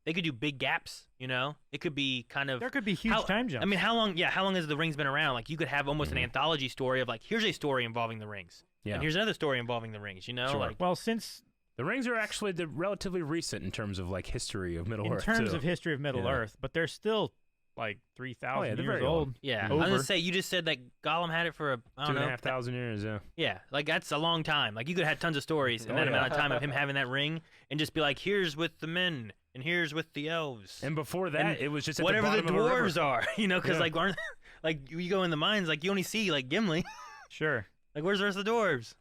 they could do big gaps. You know, it could be kind of There could be huge how- time jumps. I mean, how long? Yeah, how long has the rings been around? Like you could have almost an anthology story of like here's a story involving the rings, Yeah. and here's another story involving the rings. You know, Sure. like well, since The rings are actually relatively recent in terms of like history of Middle in Earth. terms too. of history of Middle Yeah. Earth, but they're still like 3,000 Oh, yeah, they're years very old. old. yeah. I Over. was gonna say you just said that Gollum had it for I don't know 2,500 years. Yeah. Yeah, like that's a long time. Like you could have had tons of stories in Oh, that yeah. amount of time of him having that ring, and just be like, here's with the men, and here's with the elves, And before that, And it was just at whatever the the bottom of a river. dwarves are. You know, because Yeah. like aren't like you go in the mines, like you only see like Gimli. Sure. Like where's the rest of the dwarves?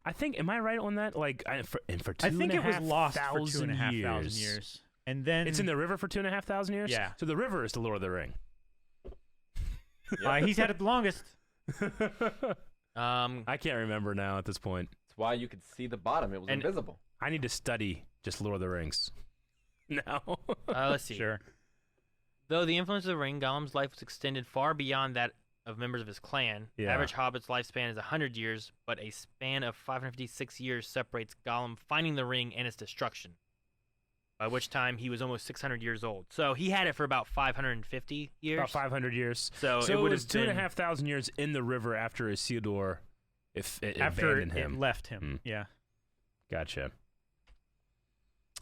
I think, am I right on that? Like, for I think it was lost for 2,500 2,500 years. And then It's in the river for 2,500 years? Yeah. So the river is the Lord of the Ring. he's had it the longest. I can't remember now at this point. That's why you could see the bottom. It was invisible. I need to study just Lord of the Rings. Now. Let's see. Sure. Though the influence of the ring, Gollum's life was extended far beyond that of members of his clan. The Yeah. average hobbit's lifespan is 100 years, but a span of 556 years separates Gollum finding the ring and its destruction, by which time he was almost 600 years old. So he had it for about 550 years. About 500 years. So So it would was have been 2,500 years in the river after Isildur After abandoned him. it left him. Yeah. Gotcha.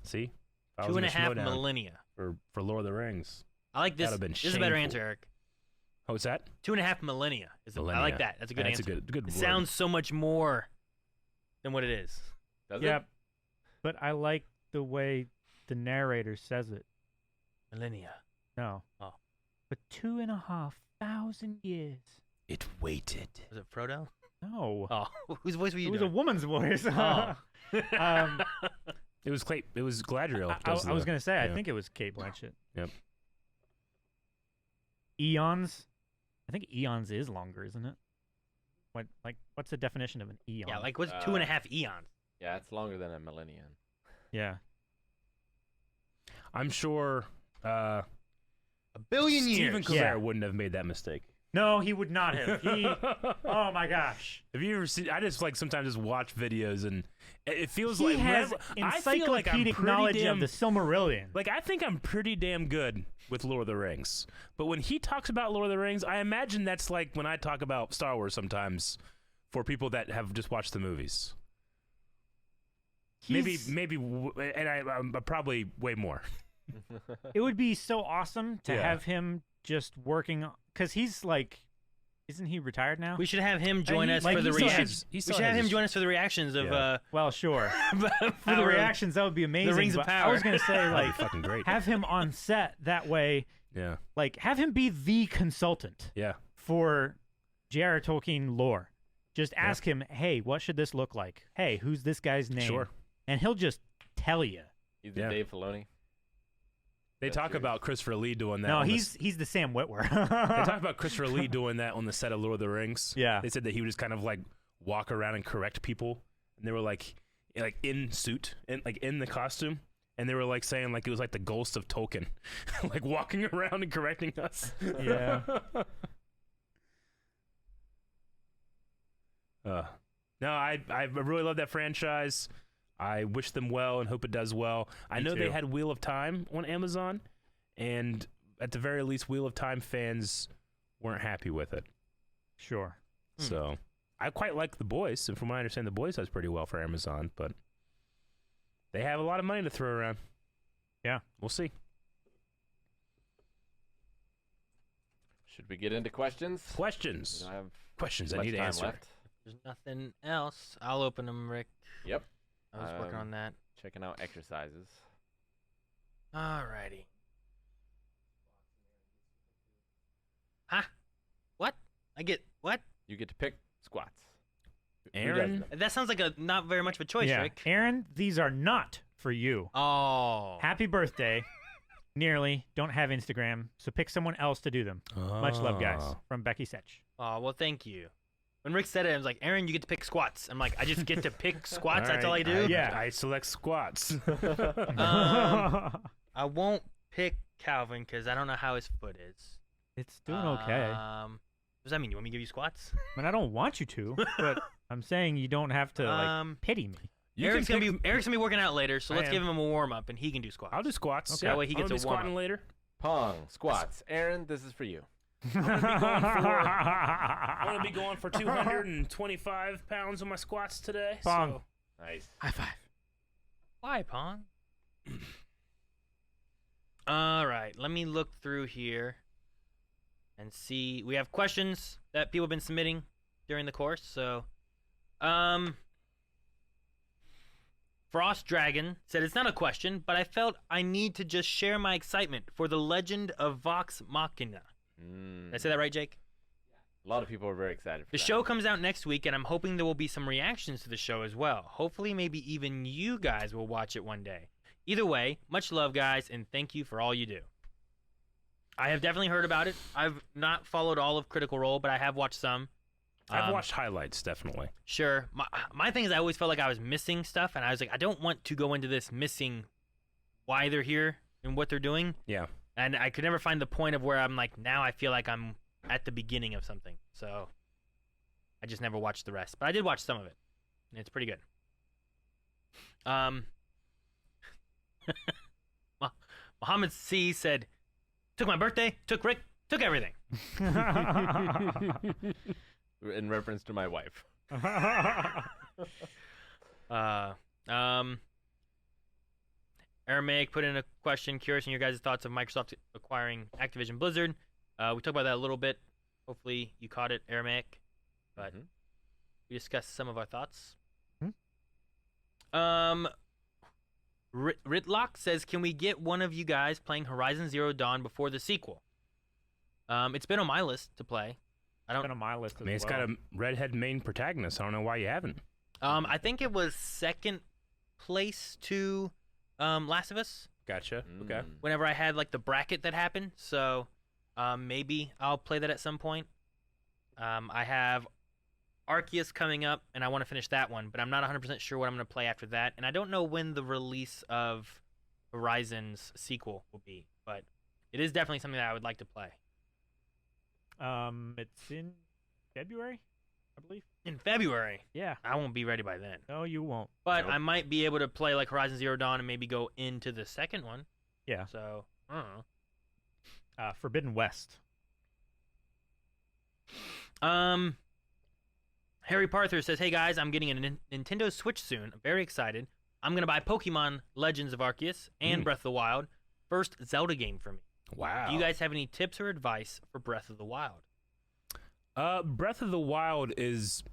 See? If I was 2.5 gonna slow down millennia. for Lord of the Rings. I like this. That'd have been This is a better shameful. answer, Eric. Oh, what's that? 2.5 millennia. I Millennia. like that. That's a good That's answer. a good It word. sounds so much more than what it is. Does Yeah. it? But I like the way the narrator says it. Millennia. No. Oh. But 2,500 years. It waited. Was it Frodo? No. Oh, whose voice were you It was a doing? woman's voice. Oh. It was Gladriel. I was going to say, I yeah. think it was Kate Blanchett. Yep. Eons? I think eons is longer, isn't it? What's the definition of an eon? Yeah, like what's 2.5 eons? Yeah, it's longer than a millennium. Yeah. I'm sure A billion Stephen years. Colbert Yeah. wouldn't have made that mistake. No, he would not have. Oh my gosh. Have you ever seen? I just sometimes just watch videos and it feels He like has I feel like I'm encyclopedic pretty knowledge damn, of the Silmarillion. Like I think I'm pretty damn good with Lord of the Rings. But when he talks about Lord of the Rings, I imagine that's like when I talk about Star Wars sometimes for people that have just watched the movies. Maybe, and I'm probably way more. It would be so awesome to Yeah. have him just working because he's like, isn't he retired now? We should have him join us like, for the he still reactions. has- he We still should have has him his- join us for the reactions of Yeah. Well, sure. For the Power- reactions, that would be amazing. Rings of but I Power. was gonna say, That'd like, be fucking great. have him on set that way. Yeah, Like, have him be the consultant yeah. for J.R. Tolkien lore. Just ask him, hey, what should this look like? Hey, who's this guy's name? Sure. And he'll just tell you. He's the Yeah. Dave Filoni. They That's talk serious. about Christopher Lee doing that. No, on the he's the Sam Witwer. They talk about Christopher Lee doing that on the set of Lord of the Rings. Yeah. They said that he would just kind of like walk around and correct people, and they were like in suit and like in the costume, and they were like saying like it was like the ghost of Tolkien, like walking around and correcting us. Yeah. No, I really love that franchise. I wish them well and hope it does well. I know they too. had Wheel of Time on Amazon, and at the very least, Wheel of Time fans weren't happy with it. Sure. So I quite like The Boys, and from what I understand, The Boys does pretty well for Amazon, but they have a lot of money to throw around. Yeah. We'll see. Should we get into questions? We Questions. don't have Questions I much need to time answer. left. There's nothing else. I'll open them, Rick. Yep. I was working on that. Checking out exercises. Alrighty. Huh? What? I get what? You get to pick squats. Who does Aaron? them? That sounds like a not very much of a choice, Yeah. Rick. Aaron, these are not for you. Oh. Happy birthday. Nearly. Don't have Instagram, so pick someone else to do them. Much love, guys. Oh. From Becky Setch. Oh, well, thank you. When Rick said it, I was like, Aaron, you get to pick squats. I'm like, I just get to pick squats? That's all I do? Yeah. I select squats. I won't pick Calvin because I don't know how his foot is. It's doing okay. Does that mean you want me to give you squats? I mean, I don't want you to, but I'm saying you don't have to like pity me. Eric's gonna be working out later, so I let's am. give him a warm up and he can do squats. I'll do squats. Okay. That way he I'm gets gonna be a warm-up. squatting later. Pong, squats. Aaron, this is for you. I'm gonna be going for 225 pounds on my squats today. Pong. So. Nice. High five. Why, Pong? All right, let me look through here and see. We have questions that people have been submitting during the course. So, Frost Dragon said it's not a question, but I felt I need to just share my excitement for the Legend of Vox Machina. Did I say that right, Jake? A lot of people are very excited for The that. show comes out next week, and I'm hoping there will be some reactions to the show as well. Hopefully, maybe even you guys will watch it one day. Either way, much love, guys, and thank you for all you do. I have definitely heard about it. I've not followed all of Critical Role, but I have watched some. I've watched highlights, definitely. Sure. My thing is I always felt like I was missing stuff, and I was like, I don't want to go into this missing why they're here and what they're doing. Yeah. And I could never find the point of where I'm like, now I feel like I'm at the beginning of something. So I just never watched the rest. But I did watch some of it, and it's pretty good. Muhammad C. said, took my birthday, took Rick, took everything. In reference to my wife. Aramaic put in a question, curious in your guys' thoughts of Microsoft acquiring Activision Blizzard. We talked about that a little bit. Hopefully you caught it, Aramaic. But we discussed some of our thoughts. Ritlock says, can we get one of you guys playing Horizon Zero Dawn before the sequel? It's been on my list to play. It's been on my list as I mean, it's got a redhead main protagonist. I don't know why you haven't. I think it was second place to Last of Us. Gotcha. Okay. Whenever I had like the bracket that happened, so maybe I'll play that at some point. I have Arceus coming up, and I want to finish that one, but I'm not 100% sure what I'm going to play after that, and I don't know when the release of Horizon's sequel will be, but it is definitely something that I would like to play. It's in February, I believe. In February? Yeah. I won't be ready by then. No, you won't. But Nope. I might be able to play like Horizon Zero Dawn and maybe go into the second one. Yeah. So, I don't know. Forbidden West. Harry Parther says, hey guys, I'm getting a Nintendo Switch soon. I'm very excited. I'm going to buy Pokemon Legends of Arceus and Breath of the Wild. First Zelda game for me. Wow. Do you guys have any tips or advice for Breath of the Wild? Breath of the Wild is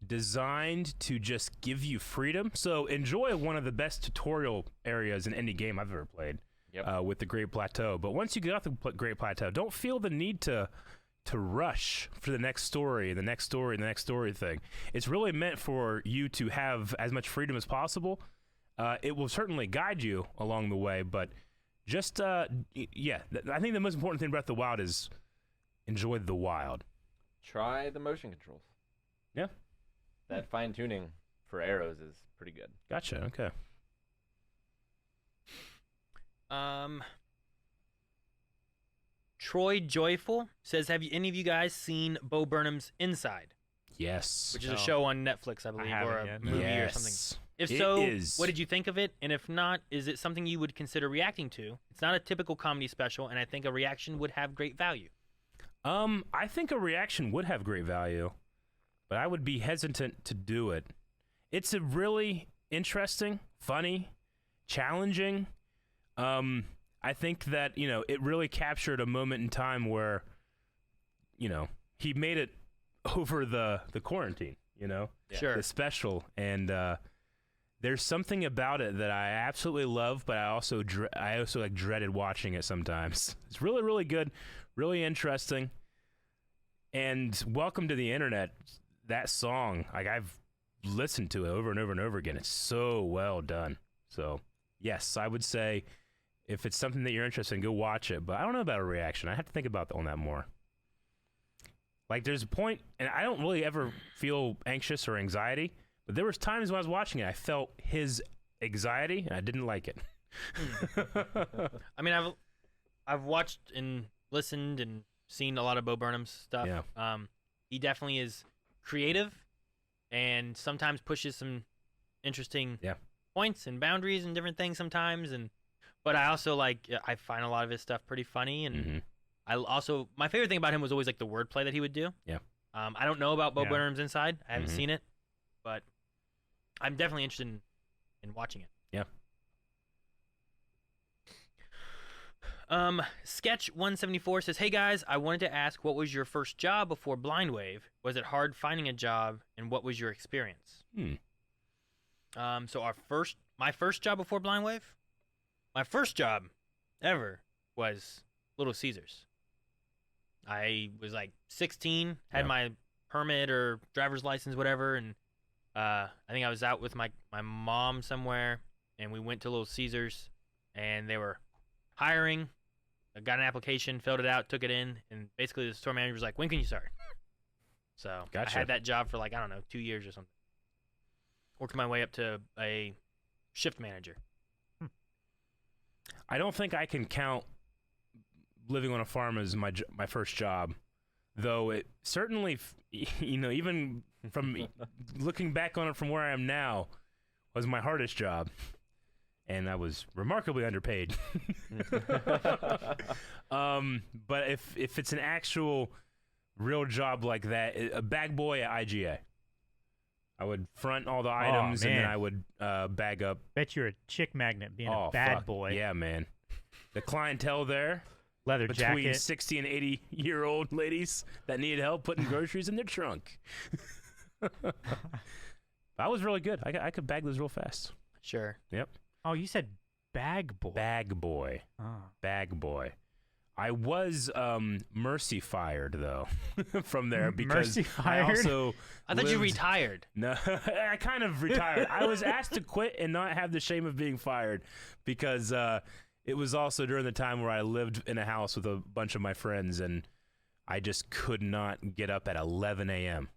designed to just give you freedom. So enjoy one of the best tutorial areas in any game I've ever played. Yep. With the Great Plateau. But once you get off the Great Plateau, don't feel the need to rush for the next story, the next story, the next story thing. It's really meant for you to have as much freedom as possible. It will certainly guide you along the way, but just, yeah, I think the most important thing about the Wild is enjoy the wild. Try the motion controls. Yeah. That fine tuning for arrows is pretty good. Gotcha, okay. Troy Joyful says, have any of you guys seen Bo Burnham's Inside? Yes. Which is a show on Netflix, I believe, or a haven't yet. movie or something. If so, what did you think of it? And if not, is it something you would consider reacting to? It's not a typical comedy special, and I think a reaction would have great value. I think a reaction would have great value, but I would be hesitant to do it. It's a really interesting, funny, challenging. I think that, you know, it really captured a moment in time where, you know, he made it over the quarantine, you know? Yeah. Sure. The special, and there's something about it that I absolutely love, but I also like dreaded watching it sometimes. It's really, really good, really interesting. And welcome to the internet. That song, like, I've listened to it over and over and over again. It's so well done. So yes, I would say if it's something that you're interested in, go watch it. But I don't know about a reaction. I have to think about on that more. Like, there's a point, and I don't really ever feel anxious or anxiety, but there was times when I was watching it, I felt his anxiety, and I didn't like it. I mean, I've watched and listened and seen a lot of Bo Burnham's stuff. Yeah. He definitely is creative and sometimes pushes some interesting points and boundaries and different things sometimes. But I also I find a lot of his stuff pretty funny, and I also, my favorite thing about him was always like the wordplay that he would do. Yeah. I don't know about Bo Burnham's Inside. I haven't seen it, but I'm definitely interested in watching it. Yeah. Sketch 174 says, hey guys, I wanted to ask, what was your first job before Blind Wave? Was it hard finding a job, and what was your experience? So my first job before Blind Wave, my first job ever was Little Caesars. I was like 16, had Yeah. my permit or driver's license, whatever, and I think I was out with my mom somewhere, and we went to Little Caesars, and they were hiring. I got an application, filled it out, took it in, and basically the store manager was like, "When can you start?" So Gotcha. I had that job for like, I don't know, 2 years or something. Worked my way up to a shift manager. I don't think I can count living on a farm as my first job, though it certainly, even from looking back on it from where I am now, was my hardest job, and I was remarkably underpaid. But if it's an actual real job like that, a bag boy at IGA. I would front all the items, and then man. I would bag up. Bet you're a chick magnet being Oh, a bad fuck. boy. Yeah, man. The clientele there, Leather between jacket. 60 and 80-year-old ladies that needed help putting groceries in their trunk. I was really good. I could bag those real fast. Sure. Yep. Oh, you said bag boy. Bag boy. Oh. Bag boy. I was mercy fired, though, from there because Mercy I fired? also I thought you lived- retired. No, I kind of retired. I was asked to quit and not have the shame of being fired because it was also during the time where I lived in a house with a bunch of my friends, and I just could not get up at 11 a.m.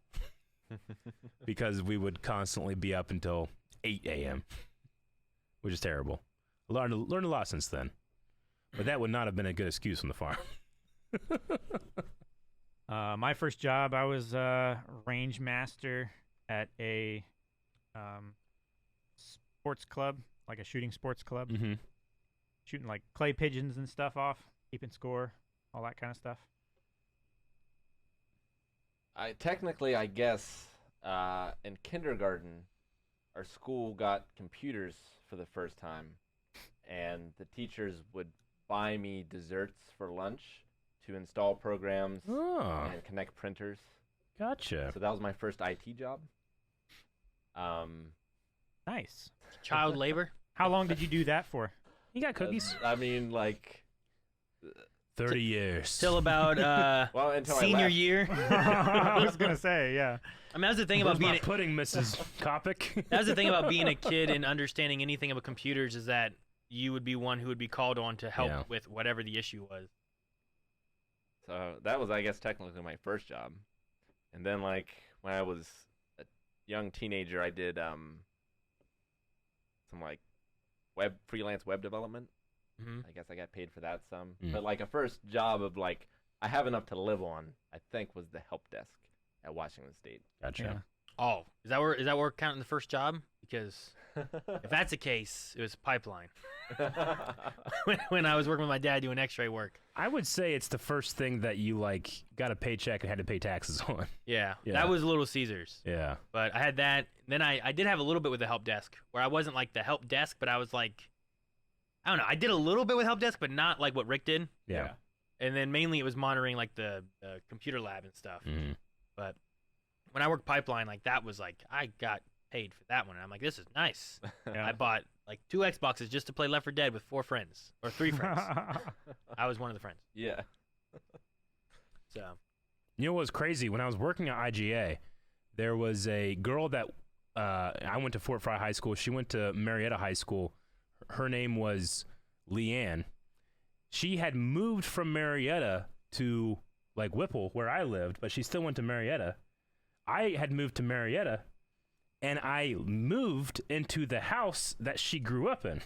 because we would constantly be up until 8 a.m., which is terrible. I learned a lot since then, but that would not have been a good excuse on the farm. My first job, I was range master at a sports club, like a shooting sports club, Mm-hmm. shooting like clay pigeons and stuff off, keeping score, all that kind of stuff. I guess, in kindergarten, our school got computers for the first time, and the teachers would buy me desserts for lunch to install programs Oh, and connect printers. gotcha. So that was my first IT job. Nice. Child labor. How long did you do that for? You got cookies? I mean, like, 30 years. Till about well, until I senior left. year. I was gonna say, yeah. I mean, that was the thing Where's about being my pudding, Mrs. Kopic? that was the thing about being a kid and understanding anything about computers is that you would be one who would be called on to help Yeah. with whatever the issue was. So that was, I guess, technically my first job. And then, like, when I was a young teenager, I did some, like, freelance web development. Mm-hmm. I guess I got paid for that some. Mm. But, like, a first job of, like, I have enough to live on, I think, was the help desk at Washington State. Gotcha. Yeah. Oh, is that where counting the first job? Because if that's the case, it was pipeline. when I was working with my dad doing X-ray work. I would say it's the first thing that you, like, got a paycheck and had to pay taxes on. Yeah, Yeah. that was Little Caesars. Yeah. But I had that. Then I did have a little bit with the help desk, where I wasn't like the help desk, but I was like, I don't know. I did a little bit with help desk, but not like what Rick did. Yeah. And then mainly it was monitoring like the computer lab and stuff. Mhm. But when I worked pipeline, like that was like I got paid for that one. And I'm like, this is nice. Yeah. I bought like 2 Xboxes just to play Left 4 Dead with 4 friends or 3 friends. I was one of the friends. Yeah. So You know what was crazy? When I was working at IGA, there was a girl that I went to Fort Fry High School. She went to Marietta High School. Her name was Leanne. She had moved from Marietta to, like, Whipple, where I lived, but she still went to Marietta. I had moved to Marietta, and I moved into the house that she grew up in.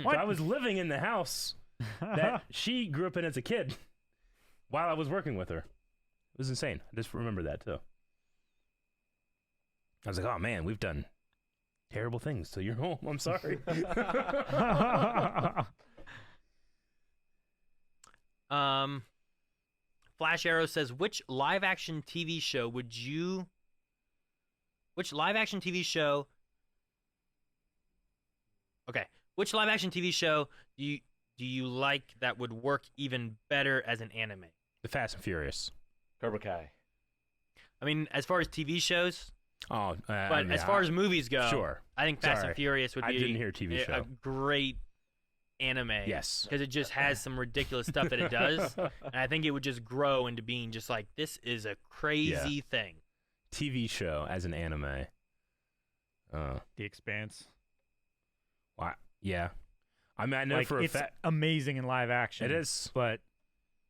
So I was living in the house that she grew up in as a kid while I was working with her. It was insane. I just remember that, too. I was like, oh, man, we've done terrible things to your home. I'm sorry. Flash Arrow says, which live action TV show do you like that would work even better as an anime? The Fast and Furious. Cobra Kai. I mean, as far as TV shows, Oh, but as far as movies go, sure. I think Fast Sorry. and Furious would I be didn't hear TV a show. great anime. Yes. Because it just has some ridiculous stuff that it does. And I think it would just grow into being just like, this is a crazy thing. TV show as an anime. The Expanse. Yeah. I mean, I know Like, for a it's fact. amazing in live action. It is. But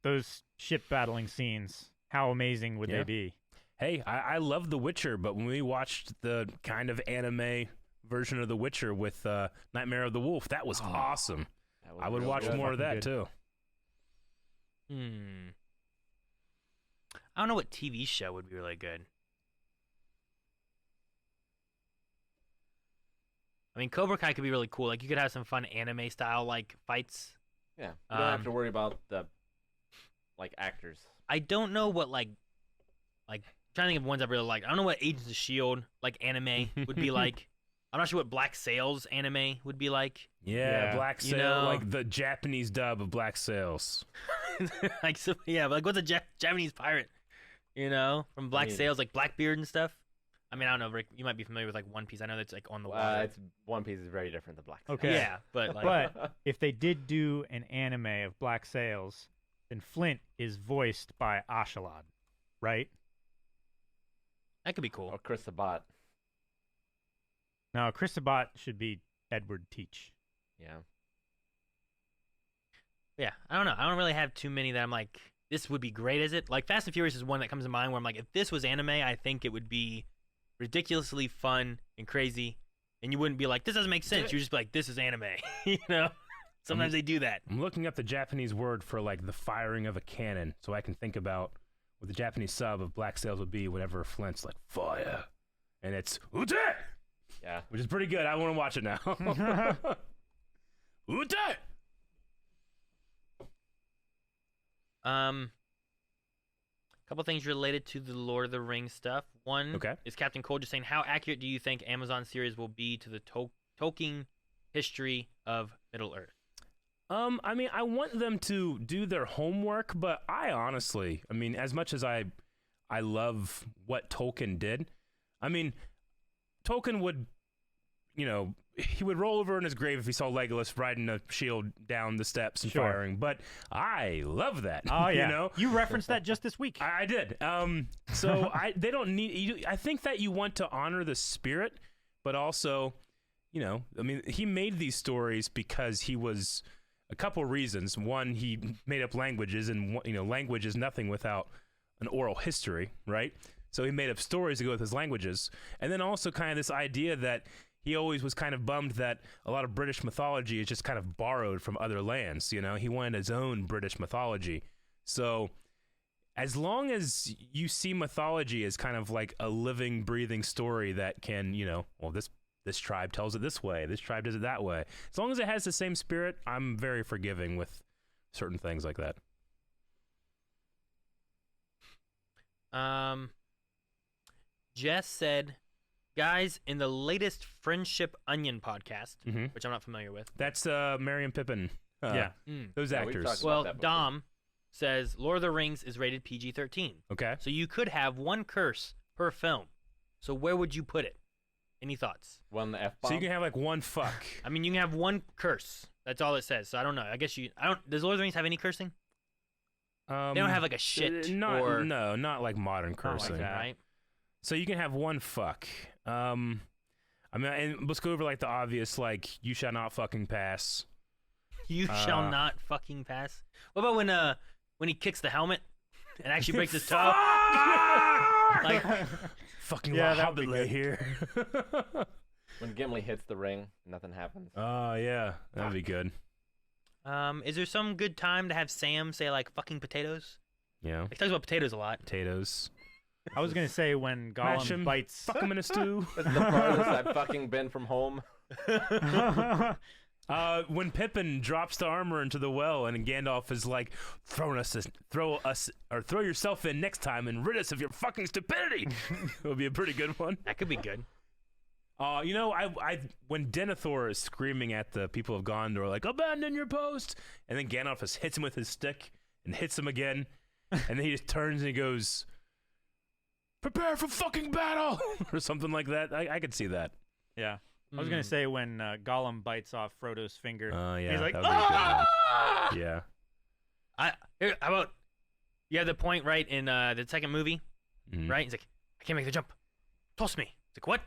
those ship battling scenes, how amazing would Yeah. they be? Hey, I love The Witcher, but when we watched the kind of anime version of The Witcher with Nightmare of the Wolf, that was awesome. That was I would real watch good. more of that, Fucking too. I don't know what TV show would be really good. I mean, Cobra Kai could be really cool. Like, you could have some fun anime style like fights. Yeah, you don't have to worry about the actors. I don't know what I'm trying to think of ones I really like. I don't know what Agents of Shield anime would be like. I'm not sure what Black Sails anime would be like. Yeah, Black You Sail, know- like the Japanese dub of Black Sails. What's a Japanese pirate? From Black Sails, like Blackbeard and stuff. I mean, I don't know, Rick. You might be familiar with like One Piece. I know that's like on the water. One Piece is very different than Black. Okay. Yeah, but like, But if they did do an anime of Black Sails, then Flint is voiced by Ashalad, right? that could be cool. Or Chris Sabat. No, Chris Sabat should be Edward Teach. Yeah. Yeah, I don't know. I don't really have too many that I'm like, this would be great, is it? Like, Fast and Furious is one that comes to mind where I'm like, if this was anime, I think it would be ridiculously fun and crazy. And you wouldn't be like, this doesn't make sense. You'd just be like, this is anime. Sometimes they do that. I'm looking up the Japanese word for like the firing of a cannon, so I can think about what the Japanese sub of Black Sails would be whenever Flint's like fire, and it's ute, Yeah. which is pretty good. I want to watch it now. Ute. Couple things related to the Lord of the Rings stuff. One is Captain Cole just saying, how accurate do you think Amazon series will be to the Tolkien history of Middle Earth? I mean, I want them to do their homework, but I honestly, I mean, as much as I love what Tolkien did, I mean, Tolkien would, he would roll over in his grave if he saw Legolas riding a shield down the steps and firing. But I love that. Oh yeah, you referenced that just this week. I did. So they don't need. I think that you want to honor the spirit, but also, I mean, he made these stories because he was a couple reasons. One, he made up languages, and language is nothing without an oral history, right? So he made up stories to go with his languages, and then also kind of this idea that he always was kind of bummed that a lot of British mythology is just kind of borrowed from other lands. He wanted his own British mythology. So as long as you see mythology as kind of like a living, breathing story that can, this tribe tells it this way, this tribe does it that way. As long as it has the same spirit, I'm very forgiving with certain things like that. Jess said, guys, in the latest Friendship Onion podcast, Mhm. which I'm not familiar with. That's Merry and Pippin. Yeah. Those Yeah, we've actors. talked about Well, that before. Dom says Lord of the Rings is rated PG-13. Okay. So you could have one curse per film. So where would you put it? Any thoughts? One the F bomb. So you can have like one fuck. I mean, you can have one curse. That's all it says. So I don't know. I guess does Lord of the Rings have any cursing? They don't have like a shit or No, not like modern cursing. that. right? So you can have one fuck. I mean, and let's go over like the obvious, like you shall not fucking pass. You shall not fucking pass. What about when he kicks the helmet and actually breaks his toe? Like, Fucking Yeah, yeah, that would be Hobbit lay good. here. When Gimli hits the ring, nothing happens. Oh yeah, that'd be good. is there some good time to have Sam say like fucking potatoes? Yeah, He talks about potatoes a lot. potatoes. I was gonna say when Mash Gollum him, bites. fuck him in a stew. That's the farthest I've fucking been from home. When Pippin drops the armor into the well, and Gandalf is like, throw yourself in next time and rid us of your fucking stupidity. It would be a pretty good one. That could be good. When Denethor is screaming at the people of Gondor, like, abandon your post, and then Gandalf just hits him with his stick and hits him again, and then he just turns and he goes, prepare for fucking battle, or something like that. I could see that. Yeah. I was gonna say when Gollum bites off Frodo's finger. Oh yeah. He's like, that would be a good one. "Ah!" Yeah. How about you have the point right in the second movie, Mhm. right? He's like, I can't make the jump. Toss me. It's like, what?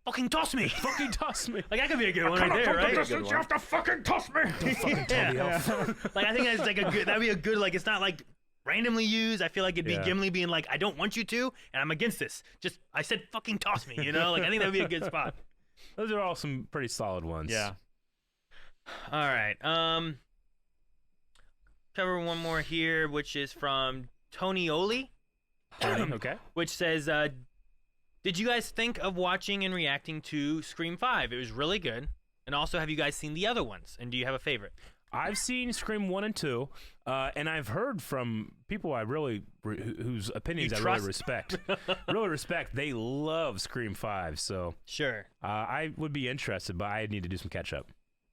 Fucking toss me. Fucking toss me. Like that could be a good one right there, right? distance, you have to fucking toss me. Yeah. Like I think that's like that'd be a good, like, it's not like randomly used. I feel like it'd be Yeah. Gimli being like, I don't want you to, and I'm against this. Just I said fucking toss me, you know? Like I think that'd be a good spot. Those are all some pretty solid ones. Yeah. All right. Cover one more here, which is from Tony Oli, Okay. which says, did you guys think of watching and reacting to Scream 5? It was really good. And also, have you guys seen the other ones? And do you have a favorite? I've seen Scream 1 and 2, and I've heard from people I really whose opinions You I trust? really respect. Really respect. They love Scream 5, so Sure. I would be interested, but I need to do some catch up.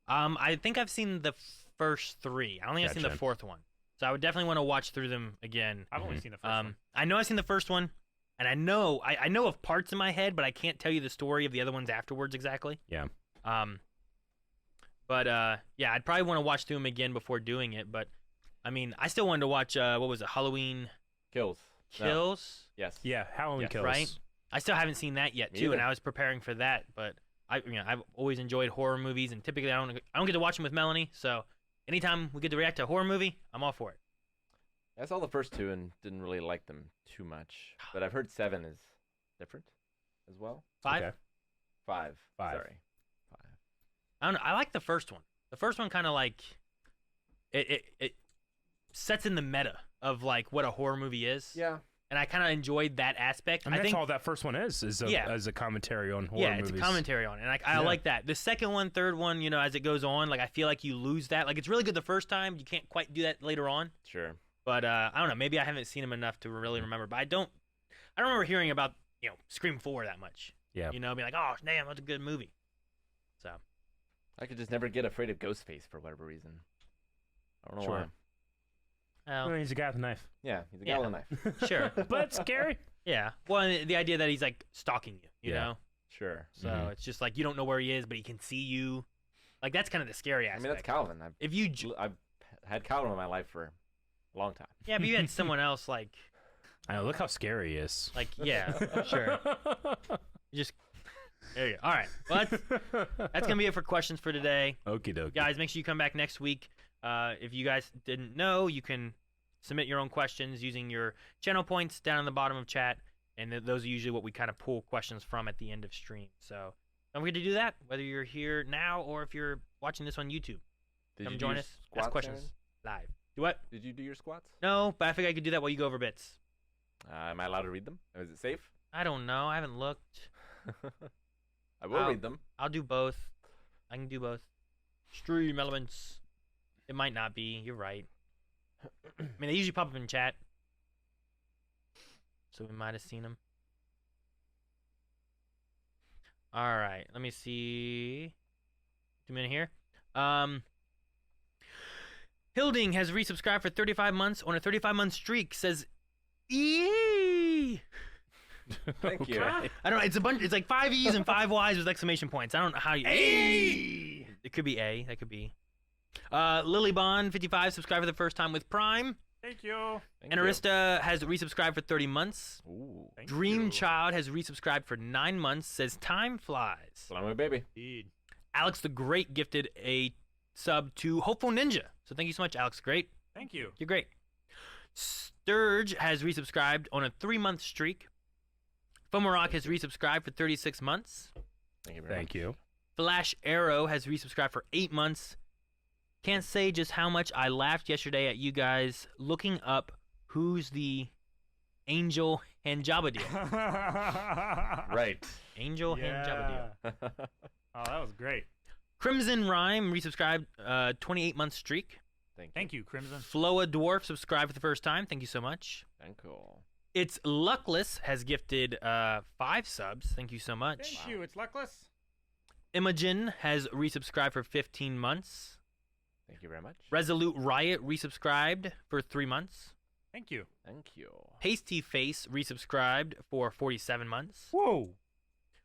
I think I've seen the first 3. I don't think I've seen the Gotcha. 4th one. So I would definitely want to watch through them again. I've only seen the first one. I know I've seen the first one, and I know of parts in my head, but I can't tell you the story of the other ones afterwards exactly. Yeah. But yeah, I'd probably want to watch through them again before doing it. But I mean, I still wanted to watch what was it, Halloween Kills. No. Kills, Yes. Yeah, Halloween Yes. Kills. right? I still haven't seen that yet Me too, and either. I was preparing for that. But I've always enjoyed horror movies, and typically I don't get to watch them with Melanie. So anytime we get to react to a horror movie, I'm all for it. I saw the first 2 and didn't really like them too much, but I've heard 7 is different as well. 5. Okay. 5. Five. Sorry. 5. I don't know. I like the first one. The first one kind of like it sets in the meta of like what a horror movie is. Yeah. And I kind of enjoyed that aspect. And I that's think all that first one is Yeah. as a commentary on horror yeah, movies. it's a commentary on it. And I Yeah. like that. The second one, third one, you know, as it goes on, like I feel like you lose that. Like it's really good the first time. You can't quite do that later on. Sure. But I don't know. Maybe I haven't seen them enough to really remember. But I don't remember hearing about, you know, Scream 4 that much. Yeah. You know, being like, oh damn, that's a good movie. So I could just never get afraid of Ghostface for whatever reason. I don't know Sure. why. I well, mean, he's a guy with a knife. Yeah, he's a guy Yeah. with a knife. sure. But it's scary. Yeah. Well, and the idea that he's like stalking you, you Yeah. know? Sure. So Mhm. it's just like you don't know where he is, but he can see you. Like that's kind of the scary I aspect. mean, that's Calvin. If you, I've had Calvin in my life for a long time. yeah, but you had someone else like, I know. Look how scary he is. yeah, sure. You just there you go. All right. Well, that's gonna be it for questions for today, Okie dokie. guys. Make sure you come back next week. If you guys didn't know, you can submit your own questions using your channel points down in the bottom of chat, and those are usually what we kind of pull questions from at the end of stream. So don't forget to do that, whether you're here now or if you're watching this on YouTube. Did Come you join do your us. squats, Ask questions Aaron? live. Do what? Did you do your squats? No, but I figured I could do that while you go over bits. Am I allowed to read them? Is it safe? I don't know. I haven't looked. I will I'll- read them. I'll do both. I can do both. Stream elements. It might not be. You're right. I mean, they usually pop up in chat. So we might have seen them. All right. Let me see. 2 minutes here. Hilding has resubscribed for 35 months on a 35-month streak. Says, eee. Thank you. Okay. I don't know. It's a bunch. It's like 5 E's and 5 Y's with exclamation points. I don't know how you. A. It could be A. That could be. Lily Bond 55 subscribed for the first time with Prime. Thank you. Thank And you. Arista has resubscribed for 30 months. Ooh. Thank Dream you. Child has resubscribed for 9 months. Says time flies. Salami baby. Indeed. Alex the Great gifted a sub to Hopeful Ninja. So thank you so much, Alex. Great. Thank you. You're great. Sturge has resubscribed on a 3-month streak. Fomarock has resubscribed for 36 months. Thank you very Thank much. you. Flash Arrow has resubscribed for 8 months. Can't say just how much I laughed yesterday at you guys looking up who's the Angel and Jabba deal. Right. Angel and Jabba deal. Oh, that was great. Crimson Rhyme resubscribed 28-month streak. Thank you. Thank you, Crimson. Floa Dwarf subscribed for the first time. Thank you so much. Thank you. It's Luckless has gifted 5 subs. Thank you so much. Thank you. It's luckless. Imogen has resubscribed for 15 months. Thank you very much. Resolute Riot resubscribed for 3 months. Thank you. Thank you. Pasty Face resubscribed for 47 months. Whoa.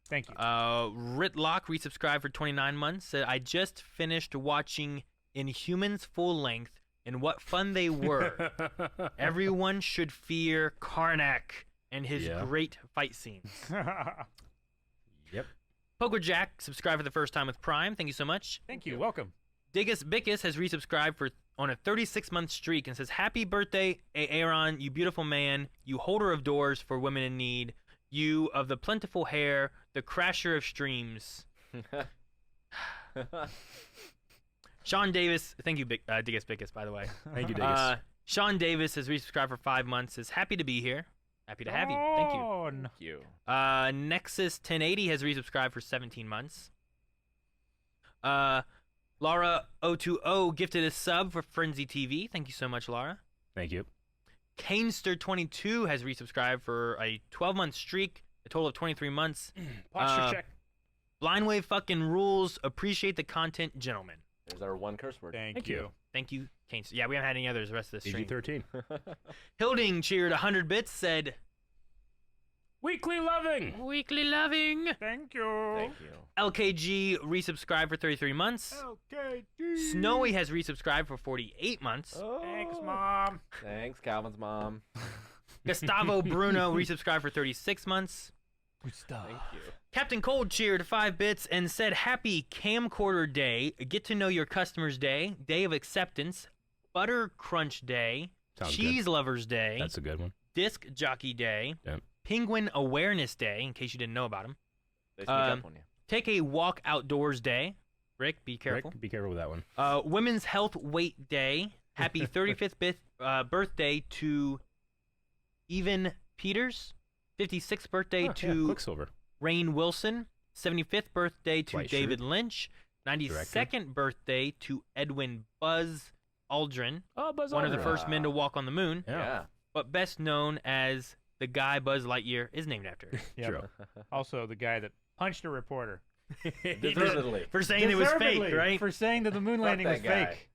Thank you. Ritlock resubscribed for 29 months. Said, I just finished watching Inhumans full length, and what fun they were. Everyone should fear Karnak and his Yeah. great fight scenes. Yep. Poker Jack subscribed for the first time with Prime. Thank you so much. Thank you. Welcome. Diggus Bickus has resubscribed on a 36-month streak and says, Happy birthday, Aaron, you beautiful man, you holder of doors for women in need, you of the plentiful hair, the crasher of streams. Sean Davis, thank you, Diggus Bickus, by the way. Thank you, Diggus. Sean Davis has resubscribed for 5 months, says, happy to be here. Happy to have you. Thank you. Oh, no. Thank you. Nexus 1080 has resubscribed for 17 months. Laura 020 gifted a sub for Frenzy TV. Thank you so much, Laura. Thank you. Canester22 has resubscribed for a 12-month streak, a total of 23 months. Posture check. Blindwave fucking rules. Appreciate the content, gentlemen. There's our one curse word. Thank Thank you. you. Thank you, Canester. Yeah, we haven't had any others the rest of the stream. PG-13. Hilding cheered 100 bits, said, Weekly loving. Weekly loving. Thank you. Thank you. LKG resubscribed for 33 months. Okay. Snowy has resubscribed for 48 months. Thanks, Mom. Thanks, Calvin's mom. Gustavo Bruno resubscribed for 36 months. Thank you. Captain Cold cheered 5 bits and said, Happy Camcorder Day, Get to Know Your Customers Day, Day of Acceptance, Butter Crunch Day, Sounds Cheese good. Lovers Day, That's a good one. Disc Jockey Day, Yep. Penguin Awareness Day, in case you didn't know about him, They sneak up on you. Take a Walk Outdoors Day. Rick, be careful. Rick, be careful with that one. Women's Health Weight Day. Happy 35th birthday to Even Peters. 56th birthday to Quicksilver. Rainn Wilson. 75th birthday to White David shirt. Lynch. 92nd birthday to Edwin Buzz Aldrin, Oh, Buzz one of the Aldrin. first men to walk on the moon, Yeah. but best known as the guy Buzz Lightyear is named after. Yep. True. Also, the guy that punched a reporter Deservedly. For saying it was fake, Deservedly, right? For saying that the moon landing was that guy. fake.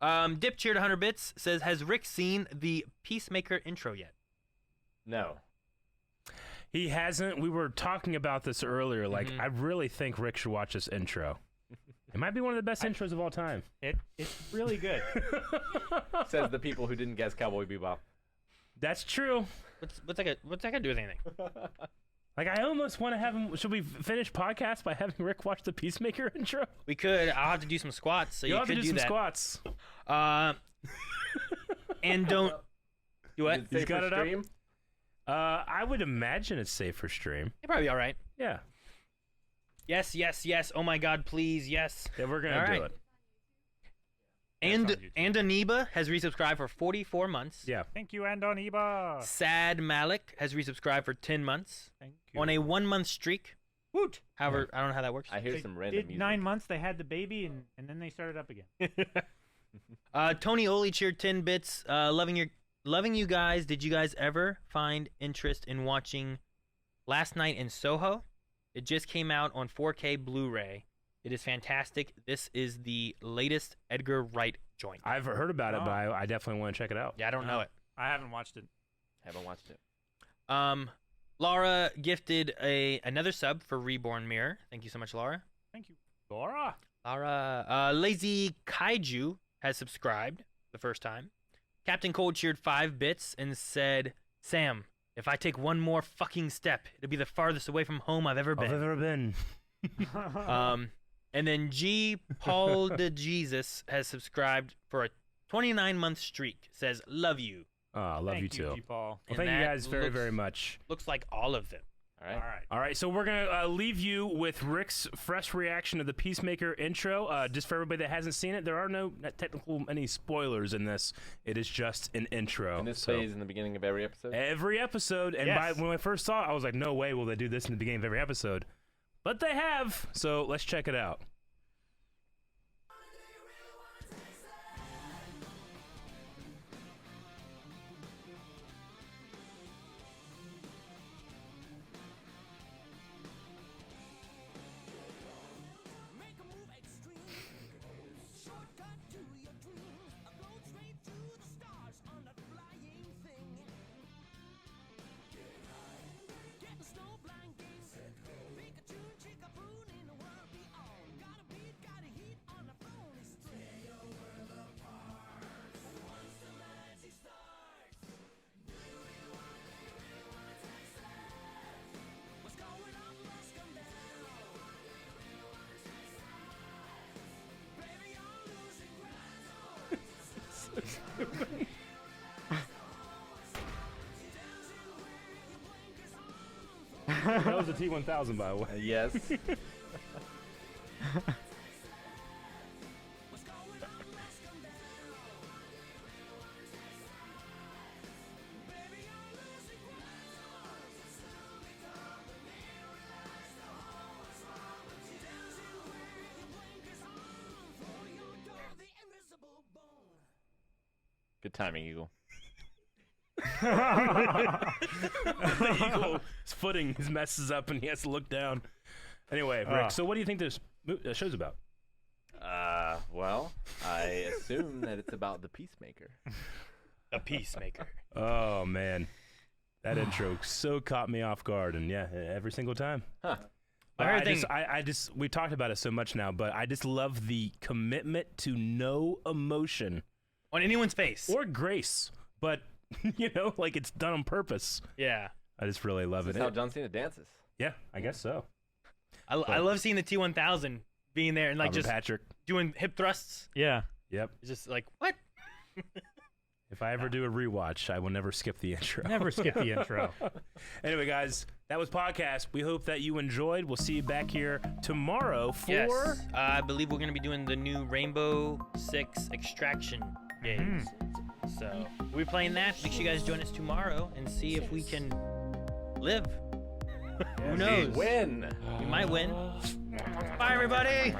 Man. Dip cheered 100 bits, says, has Rick seen the Peacemaker intro yet? No. He hasn't. We were talking about this earlier. Like, Mhm. I really think Rick should watch this intro. It might be one of the best intros of all time. It's really good. Says the people who didn't guess Cowboy Bebop. That's true. What's that got to do with anything? Like, I almost want to have him. Should we finish podcast by having Rick watch the Peacemaker intro? We could. I'll have to do some squats, so You'll you have to could do some that. squats. And don't do what? Is it safe got for it up? stream? I would imagine it's safe for stream. You're probably all right. Yeah. Yes, yes, yes. Oh my God, please, yes. Yeah, we're gonna All do right. it. And on YouTube. Aniba has resubscribed for 44 months. Yeah. Thank you, Andoniba. Sad Malik has resubscribed for 10 months. Thank you. On a 1-month streak. Woot. However, I don't know how that works. I hear They some random did music. 9 months. They had the baby, and then they started up again. Tony Oli cheered 10 bits. Loving you guys. Did you guys ever find interest in watching Last Night in Soho? It just came out on 4K Blu-ray. It is fantastic. This is the latest Edgar Wright joint. I've heard about it, Oh. but I definitely want to check it out. Yeah, I don't know it. I haven't watched it. Haven't watched it. Laura gifted another sub for Reborn Mirror. Thank you so much, Laura. Thank you, Laura. Laura, Lazy Kaiju has subscribed the first time. Captain Cold cheered 5 bits and said, Sam, if I take one more fucking step, it'll be the farthest away from home I've ever I've been. ever been. And then G. Paul de Jesus has subscribed for a 29-month streak. Says, love you. Oh, I love Thank you too. G-Paul. Well, And thank you that guys very, looks- very much. Looks like all of them. All All right. right. All right, so we're gonna leave you with Rick's fresh reaction to the Peacemaker intro. Just for everybody that hasn't seen it, there are no any spoilers in this. It is just an intro. And this So- plays in the beginning of every episode. every episode, and Yes. when I first saw it, I was like, no way will they do this in the beginning of every episode. But they have, so let's check it out. Get the snowblind game. That was a T1000, by the way. Yes. Good timing, Eagle. The eagle's footing messes up and he has to look down. Anyway, Rick, so what do you think this show's about? Well, I assume that it's about the Peacemaker. A peacemaker. Oh, man. That intro so caught me off guard, and yeah, every single time. Huh. But I I heard just, we talked about it so much now, but I just love the commitment to no emotion On anyone's face. or grace, but you know, like it's done on purpose. Yeah. I just really love That's it. how John Cena dances. Yeah, I guess so. I love seeing the T1000 being there and like Robert just Patrick. doing hip thrusts. Yeah. Yep. It's just like, what? If I ever do a rewatch, I will never skip the intro. Never skip the intro. Anyway, guys, that was podcast. We hope that you enjoyed. We'll see you back here tomorrow for. Yes. I believe we're going to be doing the new Rainbow Six Extraction games. So we'll be playing that. Make sure you guys join us tomorrow and see if we can live. Who knows? Win. We might win. Bye, everybody.